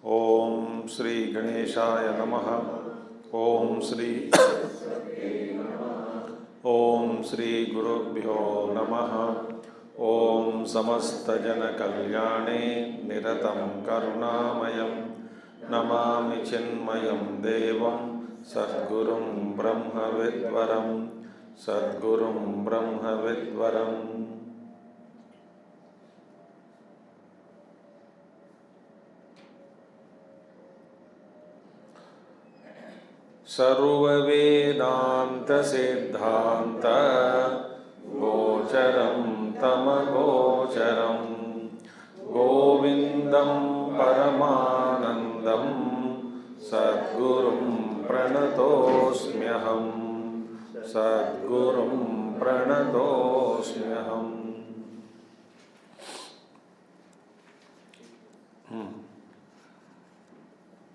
ओम श्री गणेशाय नमः। ओम श्री गुरुभ्यो नमः। ओम समस्तजनकल्याणे निरतं करुणामयं नमामि चिन्मयं देवं सद्गुरुं ब्रह्मविद्वरं सद्गुरुं ब्रह्मविद्वरम्। सर्ववेदांत सिद्धांत गोचरं तमगोचरं गोविंदं परमानंदं सद्गुरुं प्रणतोऽस्म्यहं सद्गुरुं प्रणतोऽस्म्यहम्।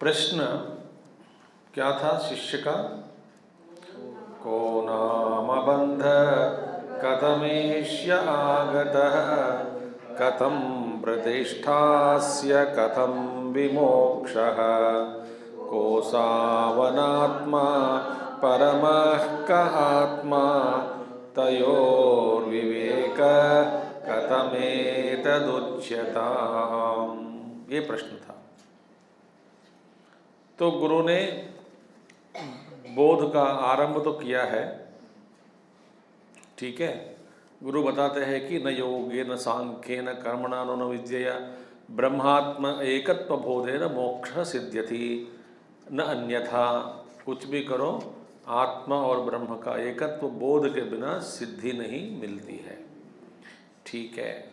प्रश्न क्या था शिष्य का? को नाम बंध कथमेष्य आगतः कथं प्रतिष्ठास्य कथं विमोक्षः को सावनात्मा परमः क आत्मा तयोर्विवेक कथमेतदुच्यताम्। ये प्रश्न था। तो गुरु ने बोध का आरंभ तो किया है, ठीक है। गुरु बताते हैं कि न योगे न सांख्ये न कर्मणा न विद्यया ब्रह्मात्म एकत्व बोधे न मोक्ष सिद्ध्यति न अन्यथा। कुछ भी करो, आत्मा और ब्रह्म का एकत्व बोध के बिना सिद्धि नहीं मिलती है, ठीक है।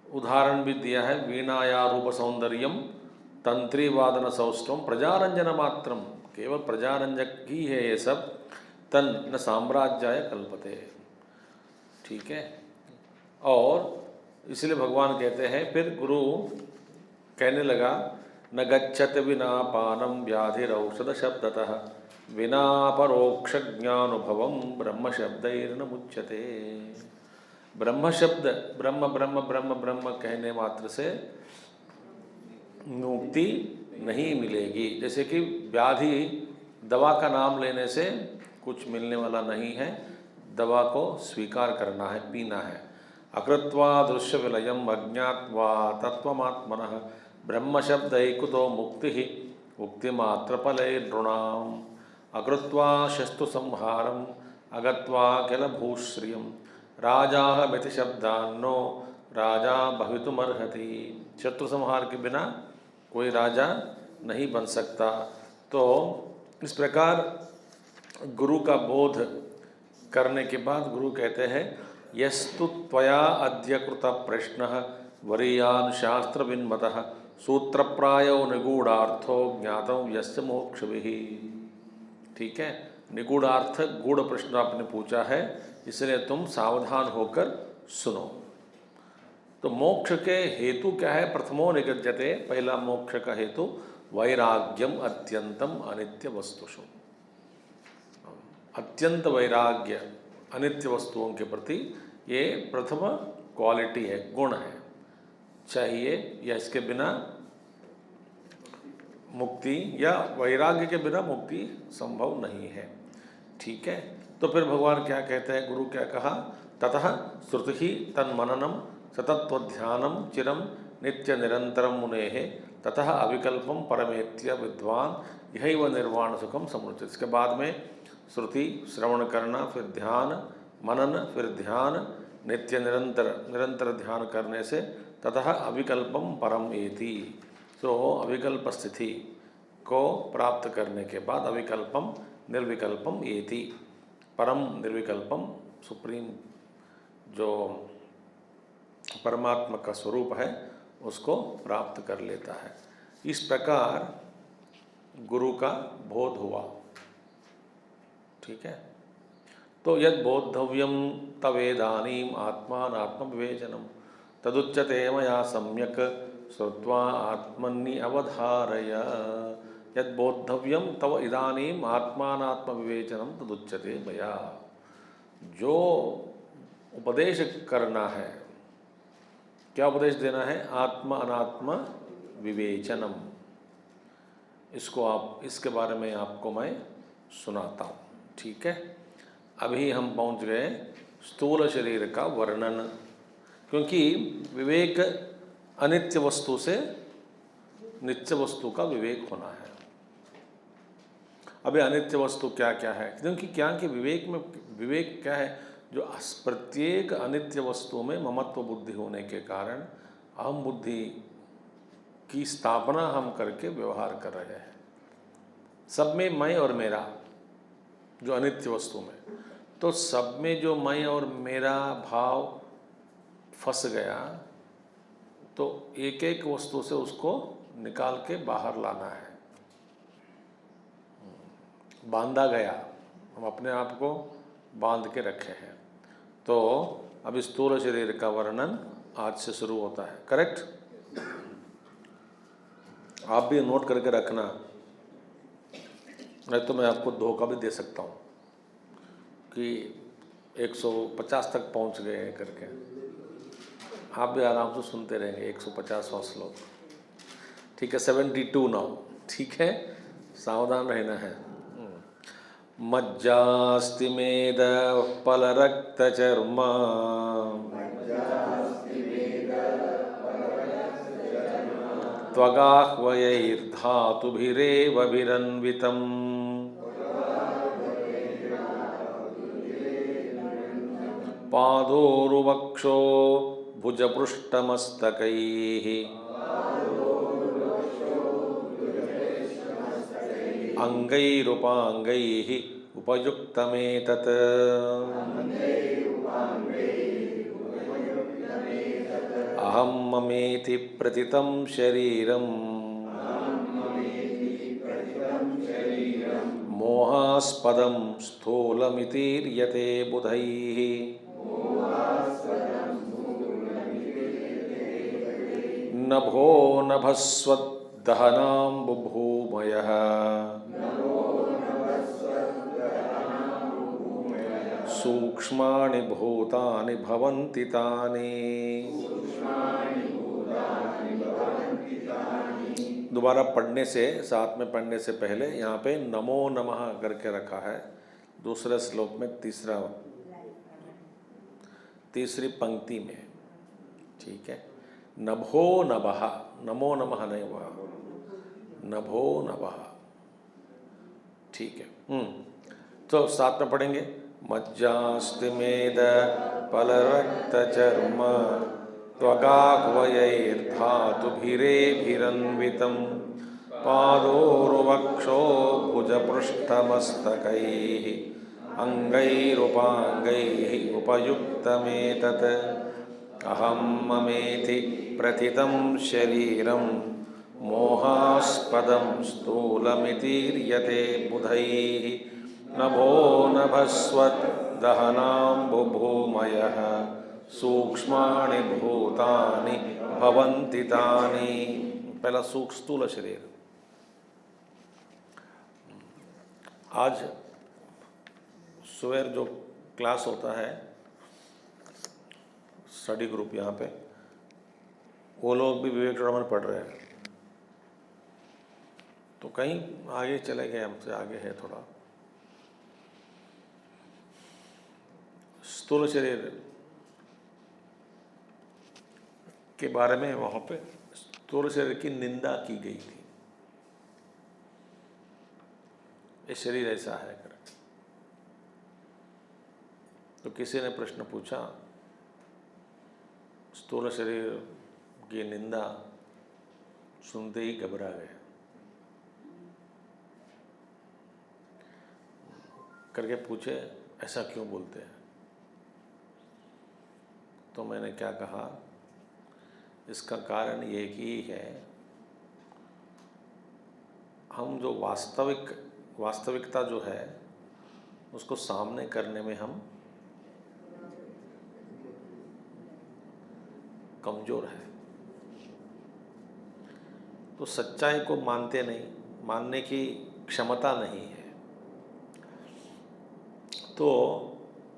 उदाहरण भी दिया है, वीणाया रूप सौंदर्यम तंत्री वादन सौष्ठवम प्रजारंजन मात्रम। केवल प्रजारंजक ही है ये सब, तन न साम्राज्याय कल्पते, ठीक है। और इसलिए भगवान कहते हैं, फिर गुरु कहने लगा, न गच्छत विना पानम व्याधिरौषध शब्दतः विना परोक्ष ज्ञानुभवम ब्रह्म शब्दैर्न मुच्यते। ब्रह्म शब्द ब्रह्म ब्रह्म ब्रह्म ब्रह्म कहने मात्र से मुक्ति नहीं मिलेगी। जैसे कि व्याधि, दवा का नाम लेने से कुछ मिलने वाला नहीं है, दवा को स्वीकार करना है, पीना है। अकृत्वा दृश्य विलयम अज्ञात्वा तत्वमात्मनः ब्रह्म शब्द कुतो मुक्ति मुक्ति मात्र फले नृणाम अकृत्वा शस्तु संहारम अगत्वा किल भूश्रियम राजा मिति शब्दान्नो राजा भवितुमर्हति। शत्रु संहार के बिना कोई राजा नहीं बन सकता। तो इस प्रकार गुरु का बोध करने के बाद गुरु कहते हैं, यस्तु त्वया अद्य कृत प्रश्नः वरीयान् शास्त्र विन्मतः सूत्रप्रायो निगूढ़ार्थो ज्ञातं यस्य मोक्षभिः। ठीक है, निगूढ़ार्थ गूढ़ प्रश्न आपने पूछा है, इसलिए तुम सावधान होकर सुनो। तो मोक्ष के हेतु क्या है? प्रथमो निगद्यते, पहला मोक्ष का हेतु वैराग्यम अत्यंतम अनित्य वस्तुषु। अत्यंत वैराग्य अनित्य वस्तुओं के प्रति ये प्रथम क्वालिटी है, गुण है, चाहिए, या इसके बिना मुक्ति, या वैराग्य के बिना मुक्ति संभव नहीं है, ठीक है। तो फिर भगवान क्या कहते हैं, गुरु क्या कहा? ततः श्रुति तन्मननम सतत्वध्यानम चिरम नित्य निरंतरम मुनेः ततः अविकल्पम परमेत्य विद्वान यही निर्वाण सुखम समृत। इसके बाद में श्रुति श्रवण करना, फिर ध्यान मनन, फिर ध्यान नित्य निरंतर ध्यान करने से ततः अविकल्पम परम एति। तो अविकल्प स्थिति को प्राप्त करने के बाद अविकल्पम निर्विकल्पम एति, परम निर्विकल्पम सुप्रीम जो परमात्मा का स्वरूप है उसको प्राप्त कर लेता है। इस प्रकार गुरु का बोध हुआ, ठीक है। तो यद बोद्धव्यम तवेदानीम आत्मानात्म विवेचनम तदुच्यते मया सम्यक श्रुत्वा आत्मनि अवधारय। यद बोद्धव्यम तव इदानीम आत्मानात्म विवेचनम तदुच्यते मया। जो उपदेश करना है, क्या उपदेश देना है? आत्मा अनात्मा विवेचनम, इसके बारे में आपको मैं सुनाता हूँ, ठीक है। अभी हम पहुँच गए स्थूल शरीर का वर्णन, क्योंकि विवेक अनित्य वस्तु से नित्य वस्तु का विवेक होना है। अभी अनित्य वस्तु क्या क्या है, क्योंकि क्या कि विवेक क्या है, जो प्रत्येक अनित्य वस्तु में ममत्व बुद्धि होने के कारण अहम बुद्धि की स्थापना हम करके व्यवहार कर रहे हैं। सब में मैं और मेरा, जो अनित्य वस्तु में, तो सब में जो मैं और मेरा भाव फंस गया, तो एक एक वस्तु से उसको निकाल के बाहर लाना है। बांधा गया, हम अपने आप को बांध के रखे हैं। तो अब स्थूल शरीर का वर्णन आज से शुरू होता है, करेक्ट। आप भी नोट करके रखना, नहीं तो मैं आपको धोखा भी दे सकता हूँ कि 150 तक पहुँच गए हैं करके। आप भी आराम से सुनते रहेंगे 150वां श्लोक, ठीक है। 72 नाउ, ठीक है, सावधान रहना है। मज्जास्ति मेद फलरक्तचर्मा त्वगाह्वयैर्धातुभिरेवभिरन्वितम् पादोरुवक्षो भुजपृष्ठमस्तकैः अंगैरुपांगैः उपयुक्तमेतत्। अहं ममेति प्रतितं शरीरं मोहास्पदं स्थूलमितीर्यते बुधैः। नभो नभस्वद्दहनां बुभूमयः सूक्ष्माणि भूतानि भवन्ति तानि। दोबारा पढ़ने से, साथ में पढ़ने से पहले यहाँ पे नमो नमः करके रखा है दूसरे श्लोक में, तीसरी पंक्ति में, ठीक है। नभो नभः, नमो नमः नहीं हुआ, नभो नभः, ठीक है। तो साथ में पढ़ेंगे। मज्जास्ति मेद फलरक्तचर्म त्वगाह्वयैर्धातुभिरेभिरन्वितं पादोरुवक्षो भुजपृष्ठमस्तकैः अंगैरुपांगैः उपयुक्तमेतत्। अहं ममेति प्रतितं शरीरं मोहास्पदं स्थूलमितीर्यते बुधैः। नभो नभस्वद्दहनां बुभूमयः सूक्ष्माणि भूतानि भवन्ति तानि। पहला स्थूल शरीर। आज सुबह जो क्लास होता है, स्टडी ग्रुप यहाँ पे, वो लोग भी विवेक चूड़ामणि पढ़ रहे हैं, तो कहीं आगे चले गए, हमसे आगे है थोड़ा। स्थूल शरीर के बारे में वहाँ पे स्थूल शरीर की निंदा की गई थी, ये शरीर ऐसा है कर। तो किसी ने प्रश्न पूछा, स्थूल शरीर की निंदा सुनते ही घबरा गए करके पूछे, ऐसा क्यों बोलते हैं? तो मैंने क्या कहा, इसका कारण ये ही है, हम जो वास्तविकता जो है उसको सामने करने में हम कमज़ोर है। तो सच्चाई को मानते नहीं, मानने की क्षमता नहीं है। तो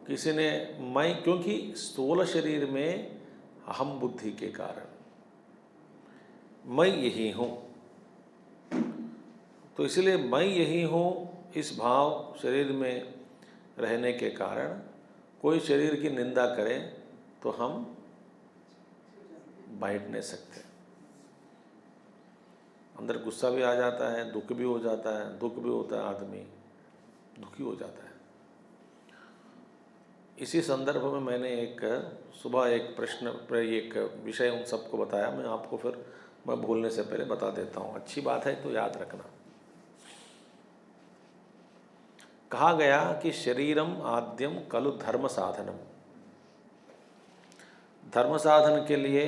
किसी ने क्योंकि स्थूल शरीर में अहम बुद्धि के कारण मैं यही हूँ, तो इसलिए मैं यही हूँ, इस भाव शरीर में रहने के कारण कोई शरीर की निंदा करे तो हम बैठ नहीं सकते। अंदर गुस्सा भी आ जाता है, दुख भी हो जाता है, दुख भी होता है, आदमी दुखी हो जाता है। इसी संदर्भ में मैंने एक सुबह एक प्रश्न एक विषय उन सबको बताया, मैं आपको फिर मैं भूलने से पहले बता देता हूँ, अच्छी बात है तो याद रखना। कहा गया कि शरीरम आद्यम खलु धर्म साधनम, धर्म साधन के लिए,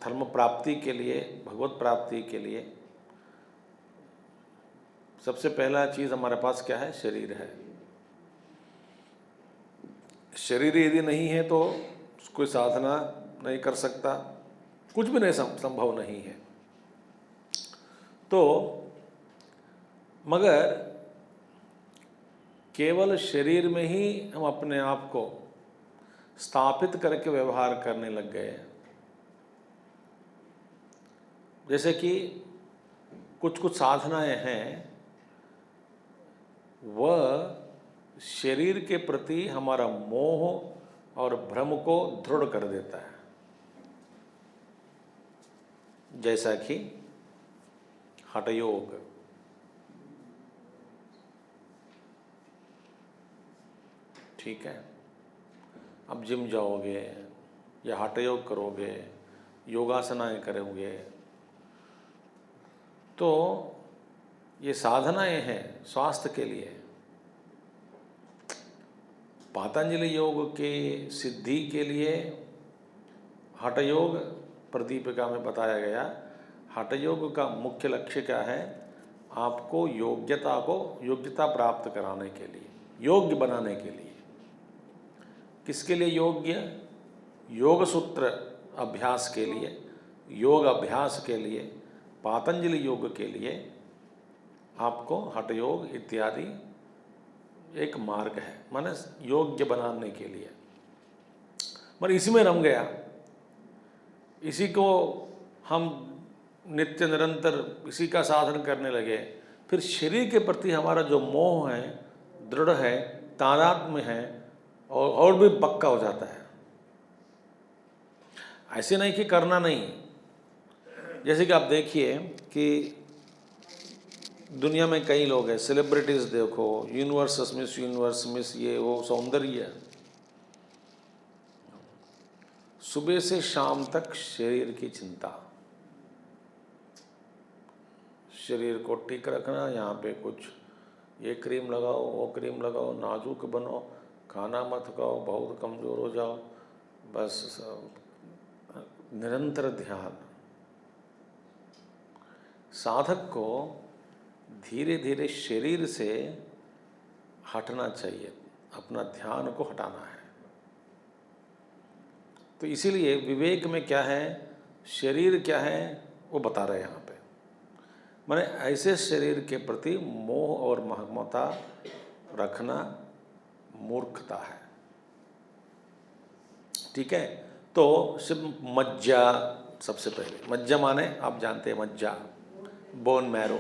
धर्म प्राप्ति के लिए, भगवत प्राप्ति के लिए सबसे पहला चीज़ हमारे पास क्या है? शरीर है। शरीर यदि नहीं है तो कोई साधना नहीं कर सकता, कुछ भी नहीं संभव नहीं है। तो मगर केवल शरीर में ही हम अपने आप को स्थापित करके व्यवहार करने लग गए। जैसे कि कुछ कुछ साधनाएं हैं, वह शरीर के प्रति हमारा मोह और भ्रम को दृढ़ कर देता है। जैसा कि हठयोग, ठीक है, अब जिम जाओगे या हठयोग करोगे, योगासनाएं करोगे, तो ये साधनाएं हैं स्वास्थ्य के लिए। पातंजलि योग के सिद्धि के लिए हठयोग प्रदीपिका में बताया गया। हठयोग का मुख्य लक्ष्य क्या है? आपको योग्यता प्राप्त कराने के लिए, योग्य बनाने के लिए। किसके लिए योग्य? योग सूत्र अभ्यास के लिए, योग अभ्यास के लिए, पातंजलि योग के लिए आपको हठयोग इत्यादि एक मार्ग है, माने योग्य बनाने के लिए। पर इसी में रम गया, इसी को हम नित्य निरंतर इसी का साधन करने लगे। फिर शरीर के प्रति हमारा जो मोह है, दृढ़ है, तादात्म्य है, और भी पक्का हो जाता है। ऐसे नहीं कि करना नहीं। जैसे कि आप देखिए कि दुनिया में कई लोग हैं, सेलिब्रिटीज़ देखो, यूनिवर्स, मिस यूनिवर्स, मिस ये वो, सौंदर्य, सुबह से शाम तक शरीर की चिंता, शरीर को ठीक रखना, यहाँ पे कुछ ये क्रीम लगाओ, वो क्रीम लगाओ, नाजुक बनो, खाना मत खाओ, बहुत कमज़ोर हो जाओ, बस निरंतर ध्यान। साधक को धीरे धीरे शरीर से हटना चाहिए, अपना ध्यान को हटाना है। तो इसीलिए विवेक में क्या है, शरीर क्या है, वो बता रहे हैं यहाँ पे। माने ऐसे शरीर के प्रति मोह और ममता रखना मूर्खता है, ठीक है। तो सिर्फ मज्जा, सबसे पहले मज्जा माने आप जानते हैं, मज्जा बोन मैरो,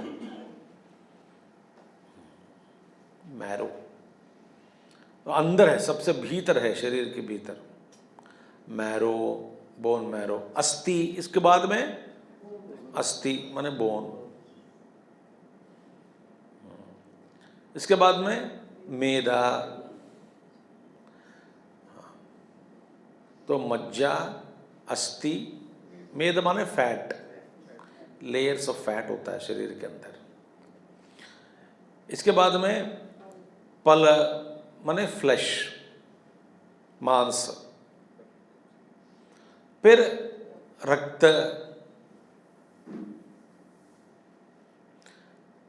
मैरो तो अंदर है, सबसे भीतर है, शरीर के भीतर मैरो, बोन मैरो, अस्थि, इसके बाद में अस्थि माने बोन, इसके बाद में मेदा। तो मज्जा, अस्थि, मेद माने फैट, लेयर्स ऑफ फैट होता है शरीर के अंदर। इसके बाद में पल माने फ्लैश, मांस, फिर रक्त,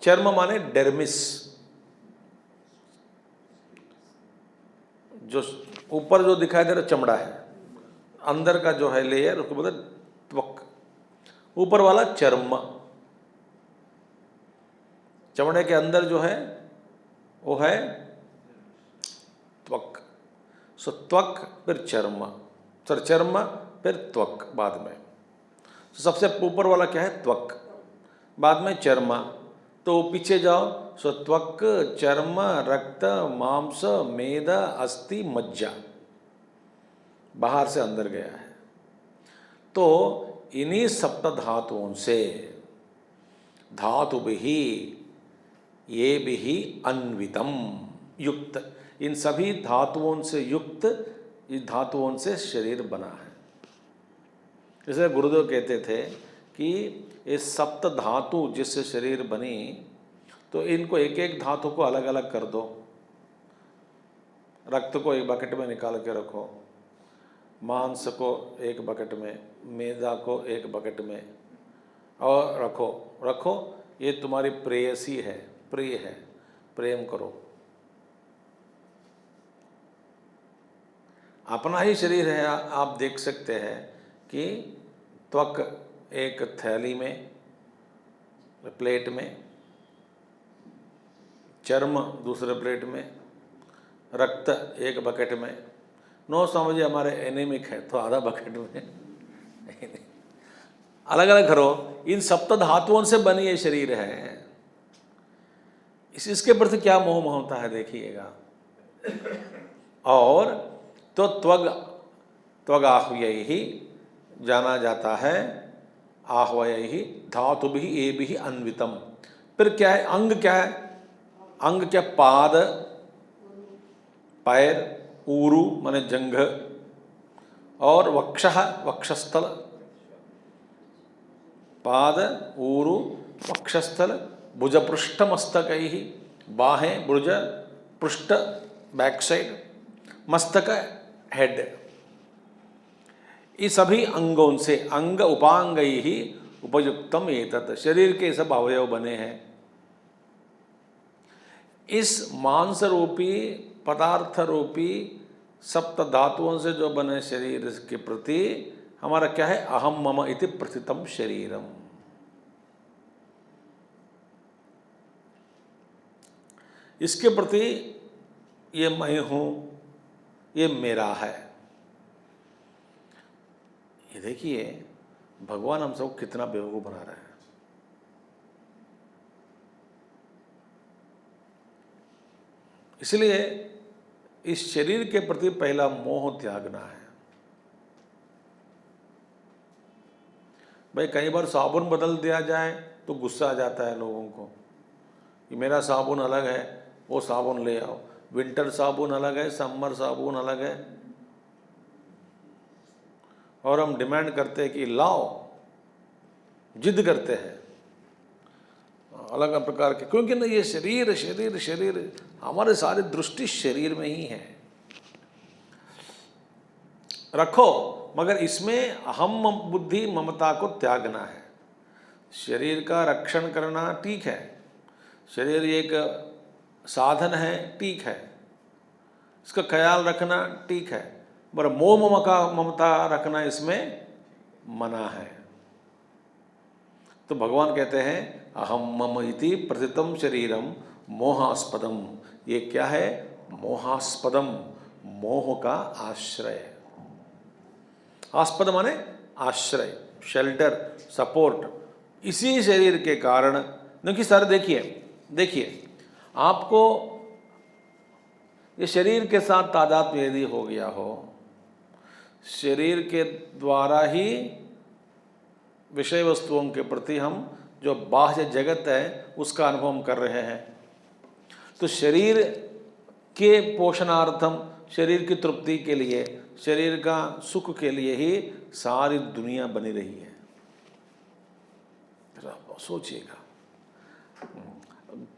चर्म माने डर्मिस, जो ऊपर जो दिखाई दे रहा चमड़ा है, अंदर का जो है लेयर उसको बोलते त्वक, ऊपर वाला चर्म, चमड़े के अंदर जो है वो है त्वक। सो त्वक फिर चर्म, सर चर्म फिर त्वक बाद में। तो सबसे ऊपर वाला क्या है? त्वक। बाद में चर्म, तो पीछे जाओ, सो त्वक, चर्म, रक्त, मांस, मेद, अस्थि, मज्जा, बाहर से अंदर गया है। तो इन्हीं सप्त धातुओं से, धातु भी ये भी अन्वितम, युक्त, इन सभी धातुओं से युक्त, इस धातुओं से शरीर बना है। जैसे गुरुदेव कहते थे कि ये सप्त धातु जिससे शरीर बनी, तो इनको एक एक धातु को अलग अलग कर दो। रक्त को एक बकेट में निकाल के रखो, मांस को एक बकेट में, मेदा को एक बकेट में, और रखो रखो, ये तुम्हारी प्रेयसी है, प्रिय है, प्रेम करो। अपना ही शरीर है, आप देख सकते हैं कि त्वक एक थैली में, प्लेट में, चर्म दूसरे प्लेट में, रक्त एक बकेट में। नो समझिए हमारे एनीमिक है तो आधा बकेट में अलग अलग करो। इन सप्त धातुओं से बनी ये शरीर है, इसके प्रति क्या मोह होता है देखिएगा। और तो त्वग आह्वय ही जाना जाता है, आह्वय ही धातु भी ये भी अन्वितम। फिर क्या है, अंग क्या है, अंग क्या, पाद, पैर, ऊरु माने जंघ, और वक्षः वक्षस्थल, पाद, ऊरु, वक्षस्थल, भुजपृष्ठ मस्तकैः, बाहें, भुज, पृष्ठ बैक साइड, मस्तक हेड, ये सभी अंगों से, अंग उपांगै ही उपयुक्तम एतत्, शरीर के सब अवयव बने हैं। इस मांस रूपी, पदार्थ रूपी सप्त धातुओं से जो बने शरीर के प्रति हमारा क्या है, अहम मम इति प्रथितम शरीरम। इसके प्रति ये मैं हूं, ये मेरा है। ये देखिए भगवान हम सबको कितना बेवकूफ बना रहे हैं। इसलिए इस शरीर के प्रति पहला मोह त्यागना है। भाई कई बार साबुन बदल दिया जाए तो गुस्सा आ जाता है लोगों को कि मेरा साबुन अलग है, वो साबुन ले आओ। विंटर साबुन अलग है, समर साबुन अलग है, और हम डिमांड करते हैं कि लाओ, जिद करते हैं अलग अलग प्रकार के, क्योंकि ना ये शरीर शरीर शरीर, हमारे सारी दृष्टि शरीर में ही है। रखो, मगर इसमें अहम बुद्धि ममता को त्यागना है। शरीर का रक्षण करना ठीक है, शरीर एक साधन है ठीक है, इसका ख्याल रखना ठीक है, पर मोह ममता रखना इसमें मना है। तो भगवान कहते हैं अहम मम इति प्रथितम शरीरम मोहास्पदम। ये क्या है, मोहास्पदम, मोह का आश्रय। आस्पद माने आश्रय, शेल्टर, सपोर्ट। इसी शरीर के कारण, क्योंकि सर देखिए आपको ये शरीर के साथ तादात्म्य यदि हो गया हो, शरीर के द्वारा ही विषय वस्तुओं के प्रति हम जो बाह्य जगत है उसका अनुभव हम कर रहे हैं, तो शरीर के पोषणार्थम, शरीर की तृप्ति के लिए, शरीर का सुख के लिए ही सारी दुनिया बनी रही है। सोचिएगा,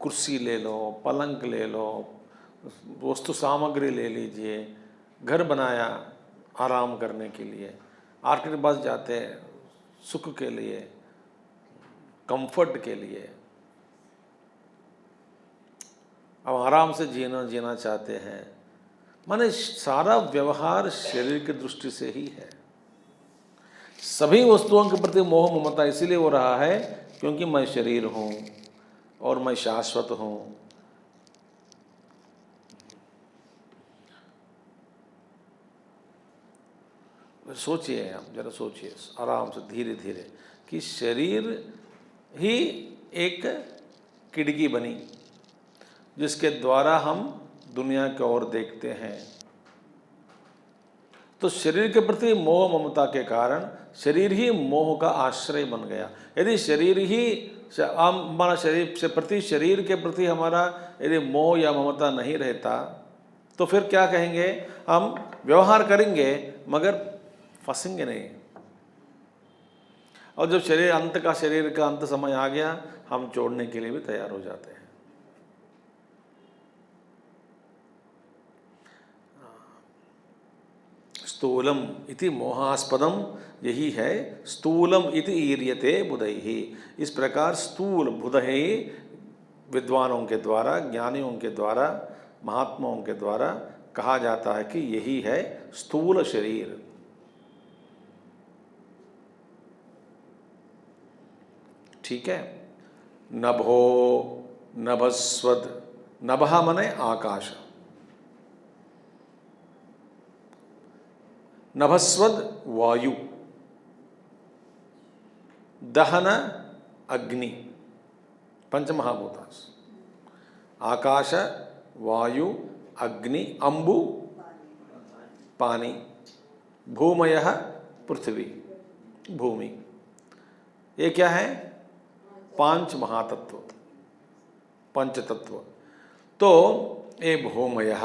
कुर्सी ले लो, पलंग ले लो, वस्तु सामग्री ले लीजिए, घर बनाया आराम करने के लिए, आर्किट बस जाते हैं सुख के लिए, कंफर्ट के लिए, अब आराम से जीना चाहते हैं। माने सारा व्यवहार शरीर की दृष्टि से ही है। सभी वस्तुओं के प्रति मोह ममता इसीलिए हो रहा है क्योंकि मैं शरीर हूँ और मैं शाश्वत हूँ। सोचिए, आप जरा सोचिए आराम से, धीरे धीरे, कि शरीर ही एक खिड़की बनी जिसके द्वारा हम दुनिया की ओर देखते हैं। तो शरीर के प्रति मोह ममता के कारण शरीर ही मोह का आश्रय बन गया। यदि शरीर ही हमारा शरीर से प्रति शरीर के प्रति हमारा यदि मोह या ममता नहीं रहता तो फिर क्या कहेंगे, हम व्यवहार करेंगे मगर फंसेंगे नहीं। और जब शरीर का अंत समय आ गया, हम छोड़ने के लिए भी तैयार हो जाते हैं। स्थूलम इति मोहास्पदम, यही है स्थूलम इति ईर्यते बुधैहि। इस प्रकार स्थूल बुधैहि विद्वानों के द्वारा, ज्ञानियों के द्वारा, महात्माओं के द्वारा कहा जाता है कि यही है स्थूल शरीर। ठीक है। नभो नभस्वद, नभः मने आकाश, नभस्वद वायु, दहन अग्नि, पंचमहाभूतास, आकाश, वायु, अग्नि, अंबु पानी, भूमयः पृथ्वी भूमि। ये क्या है? पांच महातत्व, पंचतत्व। तो ये भूमयः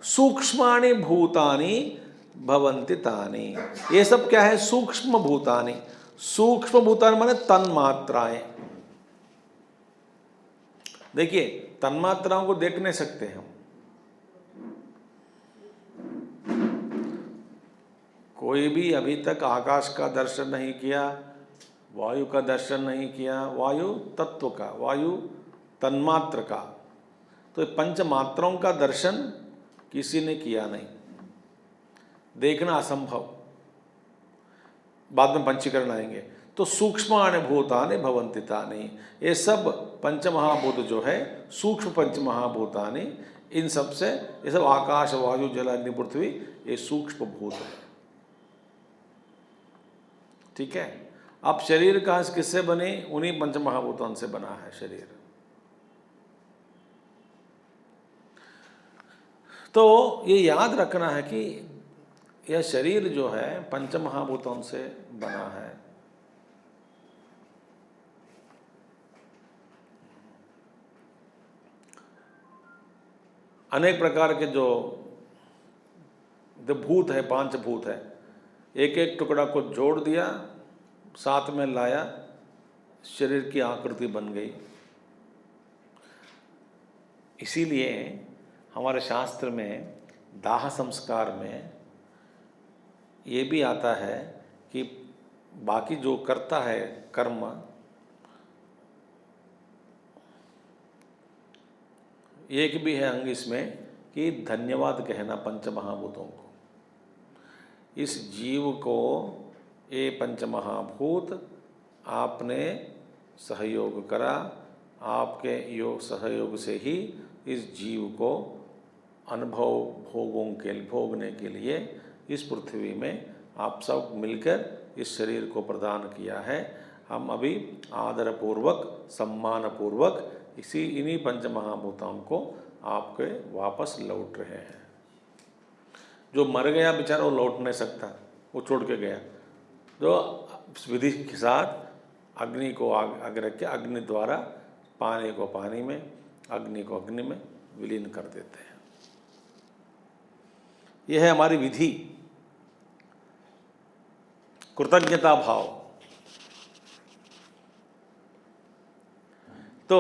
सूक्ष्माणि भूतानि भवन्ति तानि। ये सब क्या है? सूक्ष्म भूतानि। सूक्ष्म भूतानि माने तन्मात्राएं। देखिए, तन्मात्राओं को देख नहीं सकते हम। कोई भी अभी तक आकाश का दर्शन नहीं किया, वायु का दर्शन नहीं किया, वायु तत्व का, वायु तन्मात्र का। तो पंच मात्राओं का दर्शन किसी ने किया नहीं, देखना असंभव। बाद में पंचीकरण आएंगे। तो सूक्ष्माणि भूतानि भवन्ति तानि, ये सब पंचमहाभूत जो है, सूक्ष्म पंचमहाभूतानि, इन सब से, ये सब आकाश, वायु, जल, अग्नि, पृथ्वी, ये सूक्ष्म भूत है। ठीक है। अब शरीर का किससे बने? उन्हीं पंचमहाभूतों से बना है शरीर। तो ये याद रखना है कि यह शरीर जो है पंचमहाभूतों से बना है। अनेक प्रकार के जो भूत है, पांच भूत है, एक एक टुकड़ा को जोड़ दिया, साथ में लाया, शरीर की आकृति बन गई। इसीलिए हमारे शास्त्र में दाह संस्कार में ये भी आता है कि बाकी जो करता है कर्म, एक भी है अंग इसमें कि धन्यवाद कहना पंचमहाभूतों को। इस जीव को ये पंचमहाभूत आपने सहयोग करा, आपके सहयोग से ही इस जीव को अनुभव भोगने के लिए इस पृथ्वी में आप सब मिलकर इस शरीर को प्रदान किया है। हम अभी आदरपूर्वक, सम्मानपूर्वक इन्हीं पंचमहाभूतों को आपके वापस लौट रहे हैं। जो मर गया बेचारा वो लौट नहीं सकता, वो छोड़ के गया। जो विधि के साथ अग्नि को आगे रख के अग्नि द्वारा पानी को पानी में, अग्नि को अग्नि में विलीन कर देते हैं। यह है हमारी विधि। कृतज्ञता भाव। तो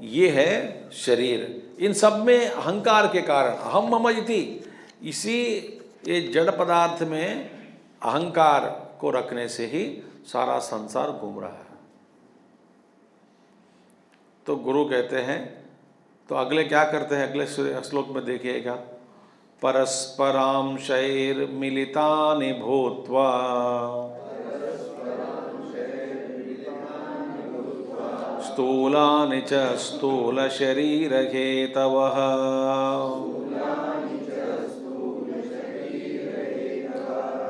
ये है शरीर। इन सब में अहंकार के कारण, अहम मम इति, इसी ये जड़ पदार्थ में अहंकार को रखने से ही सारा संसार घूम रहा है। तो गुरु कहते हैं, तो अगले क्या करते हैं, अगले श्लोक में देखिएगा, परस्परांशैर्मिलितानि भूत्वा स्थूलानि च स्थूलशरीरहेतवः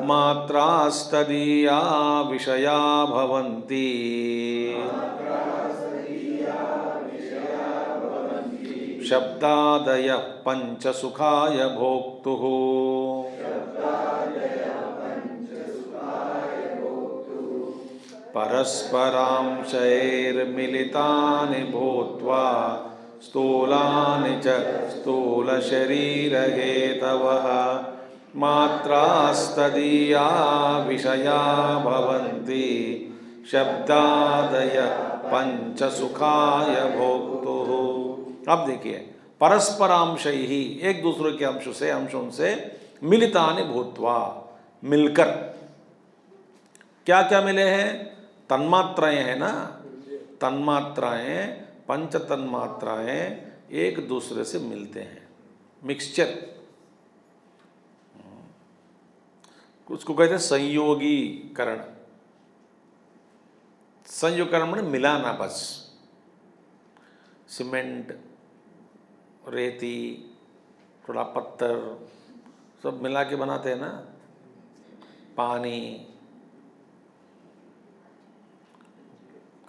मात्रास्तदीया विषया भवन्ति शब्दादयः पंचसुखाय भोक्तुः। परस्परांशैर्मिलितानि भूत्वा स्थूलानि च स्थूलशरीरहेतवः मात्रास्तदीया विषया भवन्ति शब्दादय पंचसुखाय भोक्तुः। अब देखिए, परस्परांशै ही, एक दूसरे के अंशों से मिलितानि भूत्वा, मिलकर। क्या क्या मिले हैं? तन्मात्राएं हैं ना, तन्मात्राएं, पंच तन्मात्राएं एक दूसरे से मिलते हैं, मिक्सचर। उसको कहते हैं संयोगीकरण। संयोगीकरण माने मिलाना, बस। सीमेंट, रेती, थोड़ा पत्थर सब मिला के बनाते हैं ना, पानी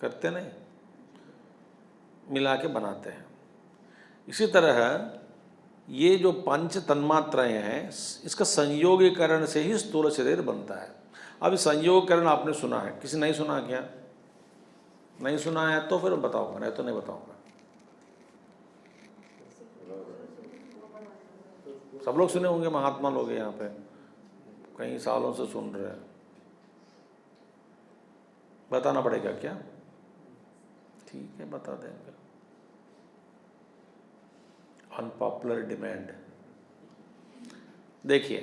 करते नहीं, मिला के बनाते हैं। इसी तरह ये जो पंच तन्मात्राएं हैं, इसका संयोगीकरण से ही स्थूल शरीर बनता है। अब संयोगीकरण आपने सुना है, किसी नहीं सुना क्या? नहीं सुना है तो फिर बताऊंगा, नहीं तो नहीं बताऊंगा। सब लोग सुने होंगे, महात्मा लोग यहाँ पे कई सालों से सुन रहे हैं। बताना पड़ेगा क्या? ठीक है, बता देंगे। Unpopular demand. देखिए,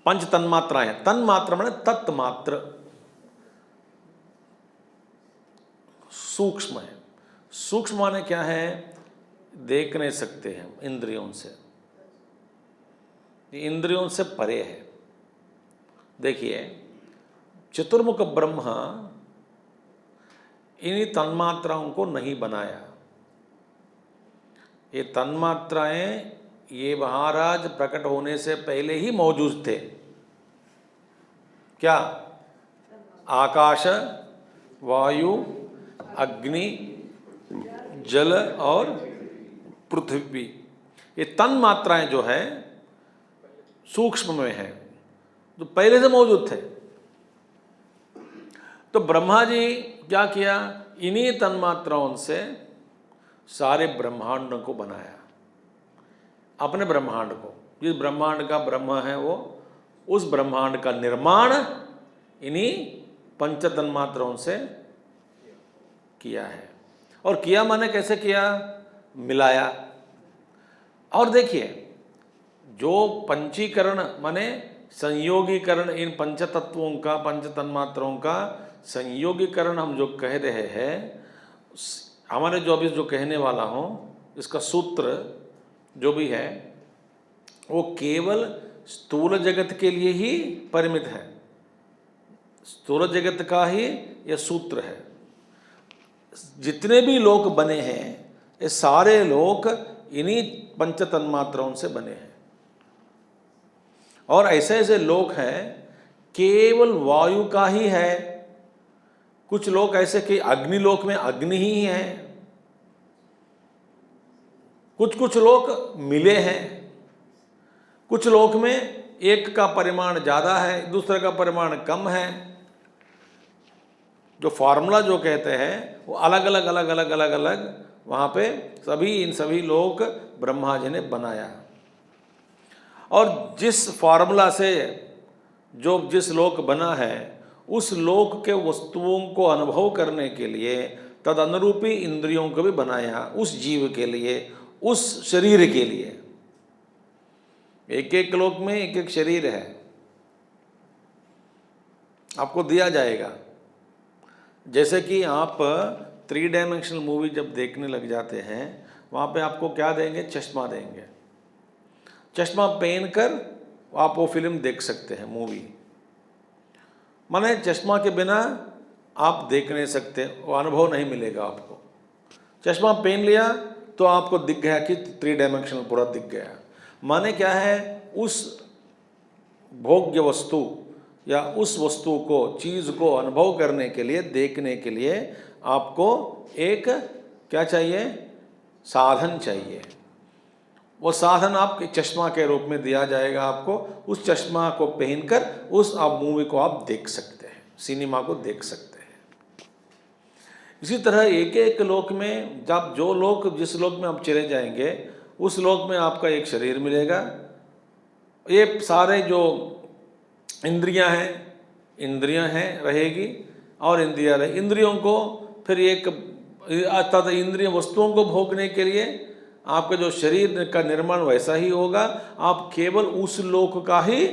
पंच तन्मात्रा है। तन्मात्रा माने तत्मात्र, सूक्ष्म है। सूक्ष्म माने क्या है? देख नहीं सकते हैं इंद्रियों से, इंद्रियों से परे है। देखिए, चतुर्मुख ब्रह्मा इन्हीं तन्मात्राओं को नहीं बनाया। ये तन्मात्राएं ये महाराज प्रकट होने से पहले ही मौजूद थे। क्या? आकाश, वायु, अग्नि, जल और पृथ्वी, ये तन्मात्राएं जो है सूक्ष्म में है, जो पहले से मौजूद थे। तो ब्रह्मा जी क्या किया? इन्हीं तन्मात्राओं से सारे ब्रह्मांड को बनाया, अपने ब्रह्मांड को। जिस ब्रह्मांड का ब्रह्म है वो, उस ब्रह्मांड का निर्माण इन्हीं पंच तन्मात्राओं से किया है। और किया माने कैसे किया? मिलाया। और देखिए, जो पंचीकरण माने संयोगीकरण, इन पंच तत्वों का, पंच तन्मात्राओं का संयोगीकरण हम जो कह रहे हैं, हमारे जो अभी जो कहने वाला हूँ, इसका सूत्र जो भी है वो केवल स्थूल जगत के लिए ही परिमित है। स्थूल जगत का ही यह सूत्र है। जितने भी लोक बने हैं, ये सारे लोक इन्हीं पंच तन्मात्राओं से बने हैं। और ऐसे ऐसे लोक हैं केवल वायु का ही है। कुछ लोग ऐसे कि अग्निलोक में अग्नि ही है। कुछ लोग मिले हैं। कुछ लोक में एक का परिमाण ज़्यादा है, दूसरे का परिमाण कम है। जो फार्मूला जो कहते हैं वो अलग अलग वहाँ पे इन सभी लोग ब्रह्मा जी ने बनाया। और जिस फार्मूला से जो जिस लोक बना है, उस लोक के वस्तुओं को अनुभव करने के लिए तद अनुरूपी इंद्रियों को भी बनाया, उस जीव के लिए, उस शरीर के लिए। एक एक लोक में एक एक शरीर है, आपको दिया जाएगा। जैसे कि आप 3 डायमेंशनल मूवी जब देखने लग जाते हैं, वहाँ पे आपको क्या देंगे? चश्मा देंगे। चश्मा पहनकर आप वो फिल्म देख सकते हैं, मूवी। माने चश्मा के बिना आप देख नहीं सकते, वो अनुभव नहीं मिलेगा आपको। चश्मा पहन लिया तो आपको दिख गया कि 3 डायमेंशनल पूरा दिख गया। माने क्या है? उस भोग्य वस्तु या उस वस्तु को, चीज़ को अनुभव करने के लिए, देखने के लिए आपको एक क्या चाहिए? साधन चाहिए। वो साधन आपके चश्मा के रूप में दिया जाएगा आपको। उस चश्मा को पहनकर उस आप मूवी को आप देख सकते हैं, सिनेमा को देख सकते हैं। इसी तरह एक एक लोक में, जब जो लोक जिस लोक में आप चले जाएंगे उस लोक में आपका एक शरीर मिलेगा। ये सारे जो इंद्रियां हैं रहेगी, और इंद्रियों को फिर एक अर्थात इंद्रिय वस्तुओं को भोगने के लिए आपका जो शरीर का निर्माण वैसा ही होगा। आप केवल उस लोक का ही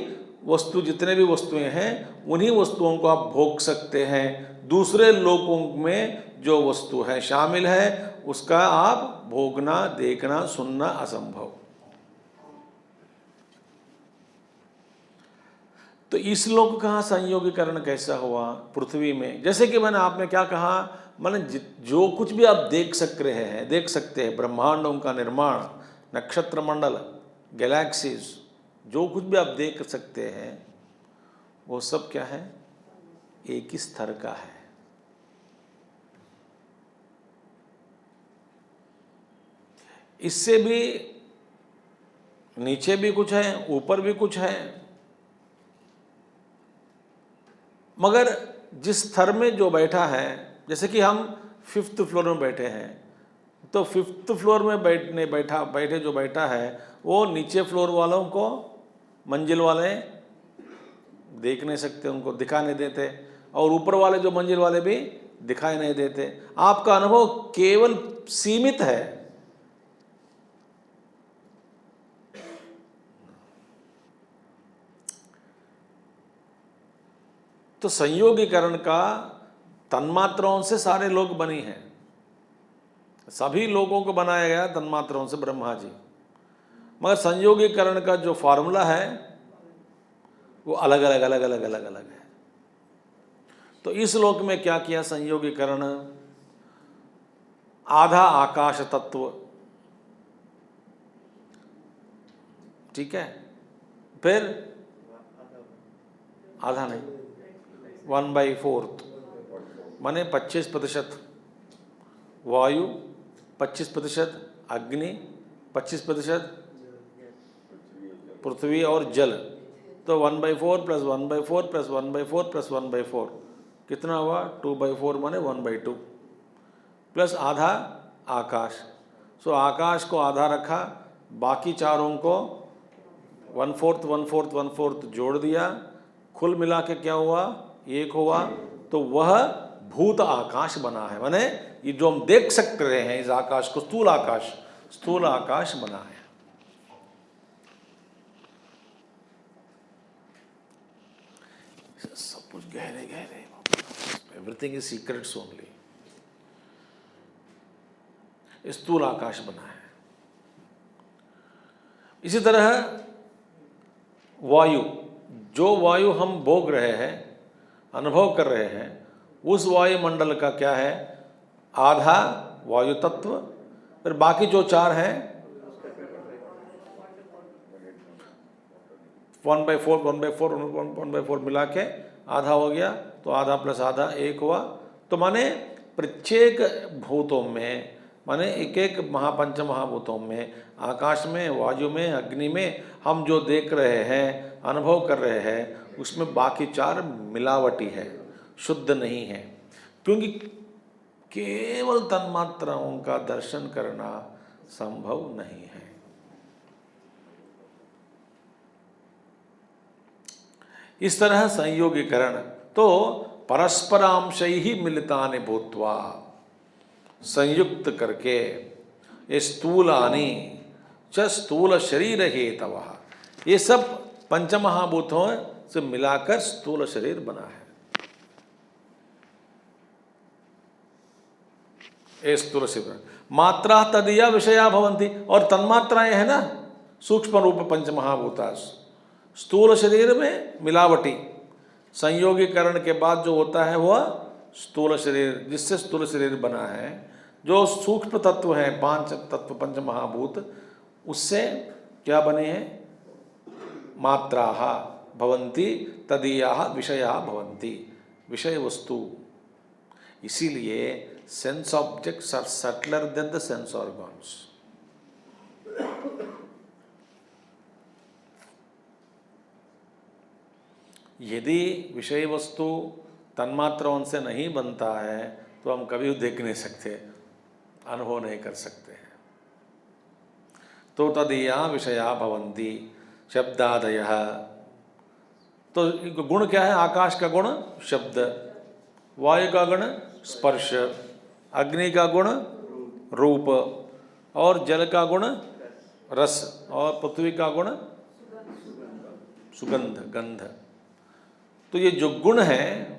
वस्तु, जितने भी वस्तुएं हैं उन्हीं वस्तुओं को आप भोग सकते हैं। दूसरे लोकों में जो वस्तु है शामिल है उसका आप भोगना, देखना, सुनना असंभव। तो इस लोक का संयोगीकरण कैसा हुआ पृथ्वी में? जैसे कि मैंने आपने क्या कहा, मैंने जो कुछ भी आप देख सकते हैं, ब्रह्मांडों का निर्माण, नक्षत्र मंडल, गैलेक्सीज, जो कुछ भी आप देख सकते हैं वो सब क्या है? एक ही स्तर का है। इससे भी नीचे भी कुछ है, ऊपर भी कुछ है, मगर जिस स्तर में जो बैठा है, जैसे कि हम 5th फ्लोर में बैठे हैं, तो 5th फ्लोर में बैठा है वो नीचे फ्लोर वालों को, मंजिल वाले देख नहीं सकते, उनको दिखा नहीं देते, और ऊपर वाले जो मंजिल वाले भी दिखाई नहीं देते। आपका अनुभव केवल सीमित है। तो संयोगीकरण का तन्मात्राओं से सारे लोग बनी हैं, सभी लोगों को बनाया गया तन्मात्राओं से ब्रह्मा जी, मगर संयोगीकरण का जो फॉर्मूला है वो अलग अलग है। तो इस लोक में क्या किया संयोगीकरण? आधा आकाश तत्व, ठीक है, फिर आधा नहीं, 1/4 माने 25% वायु, 25% अग्नि, 25% पृथ्वी और जल। तो 1/4 + 1/4 + 1/4 + 1/4 कितना हुआ? 2/4 माने 1/2 प्लस आधा आकाश। सो आकाश को आधा रखा, बाकी चारों को 1/4 1/4 1/4 जोड़ दिया, कुल मिला के क्या हुआ? 1 हुआ। तो वह भूत आकाश बना है, माने ये जो हम देख सकते रहे हैं इस आकाश को, स्थूल आकाश बना है। सब कुछ गहरे एवरीथिंग इज सीक्रेट्स ओनली। स्थूल आकाश बना है। इसी तरह वायु, जो वायु हम भोग रहे हैं, अनुभव कर रहे हैं, उस वायुमंडल का क्या है? आधा वायु तत्व, फिर बाकी जो 4 हैं 1/4 1/4 1/4 मिला के आधा हो गया। तो आधा प्लस आधा 1 हुआ। तो माने प्रत्येक भूतों में, माने एक एक महापंच महाभूतों में, आकाश में, वायु में, अग्नि में हम जो देख रहे हैं, अनुभव कर रहे हैं, उसमें बाकी 4 मिलावटी है, शुद्ध नहीं है। क्योंकि केवल तन्मात्राओं का दर्शन करना संभव नहीं है। इस तरह संयोगीकरण तो परस्परांशैहि मिलितानि भूत्वा, संयुक्त करके ये स्थूलानि च स्थूल शरीर हेतवः, ये सब पंचमहाभूतों से मिलाकर स्थूल शरीर बना है। ये स्थूल शरीर मात्रा तदीया विषया भवन्ति, और तन्मात्राएं है ना, सूक्ष्म रूप पंचमहाभूतास। स्थूल शरीर में मिलावटी, संयोगीकरण के बाद जो होता है वह स्थूल शरीर, जिससे स्थूल शरीर बना है। जो सूक्ष्म तत्व हैं, 5 तत्व पंच महाभूत, उससे क्या बने हैं? मात्राः भवन्ति तदीयाः विषयाः भवन्ति, विषय वस्तु। इसीलिए sense objects are subtler than the sense organs. यदि विषय वस्तु तन्मात्राओं से नहीं बनता है तो हम कभी देख नहीं सकते, अनुभव नहीं कर सकते हैं। तो तदीया विषया भवन्ति शब्दादयः। तो गुण क्या है? आकाश का गुण शब्द, वायु का गुण स्पर्श, अग्नि का गुण रूप, और जल का गुण रस, और पृथ्वी का गुण सुगंध गंध। तो ये जो गुण है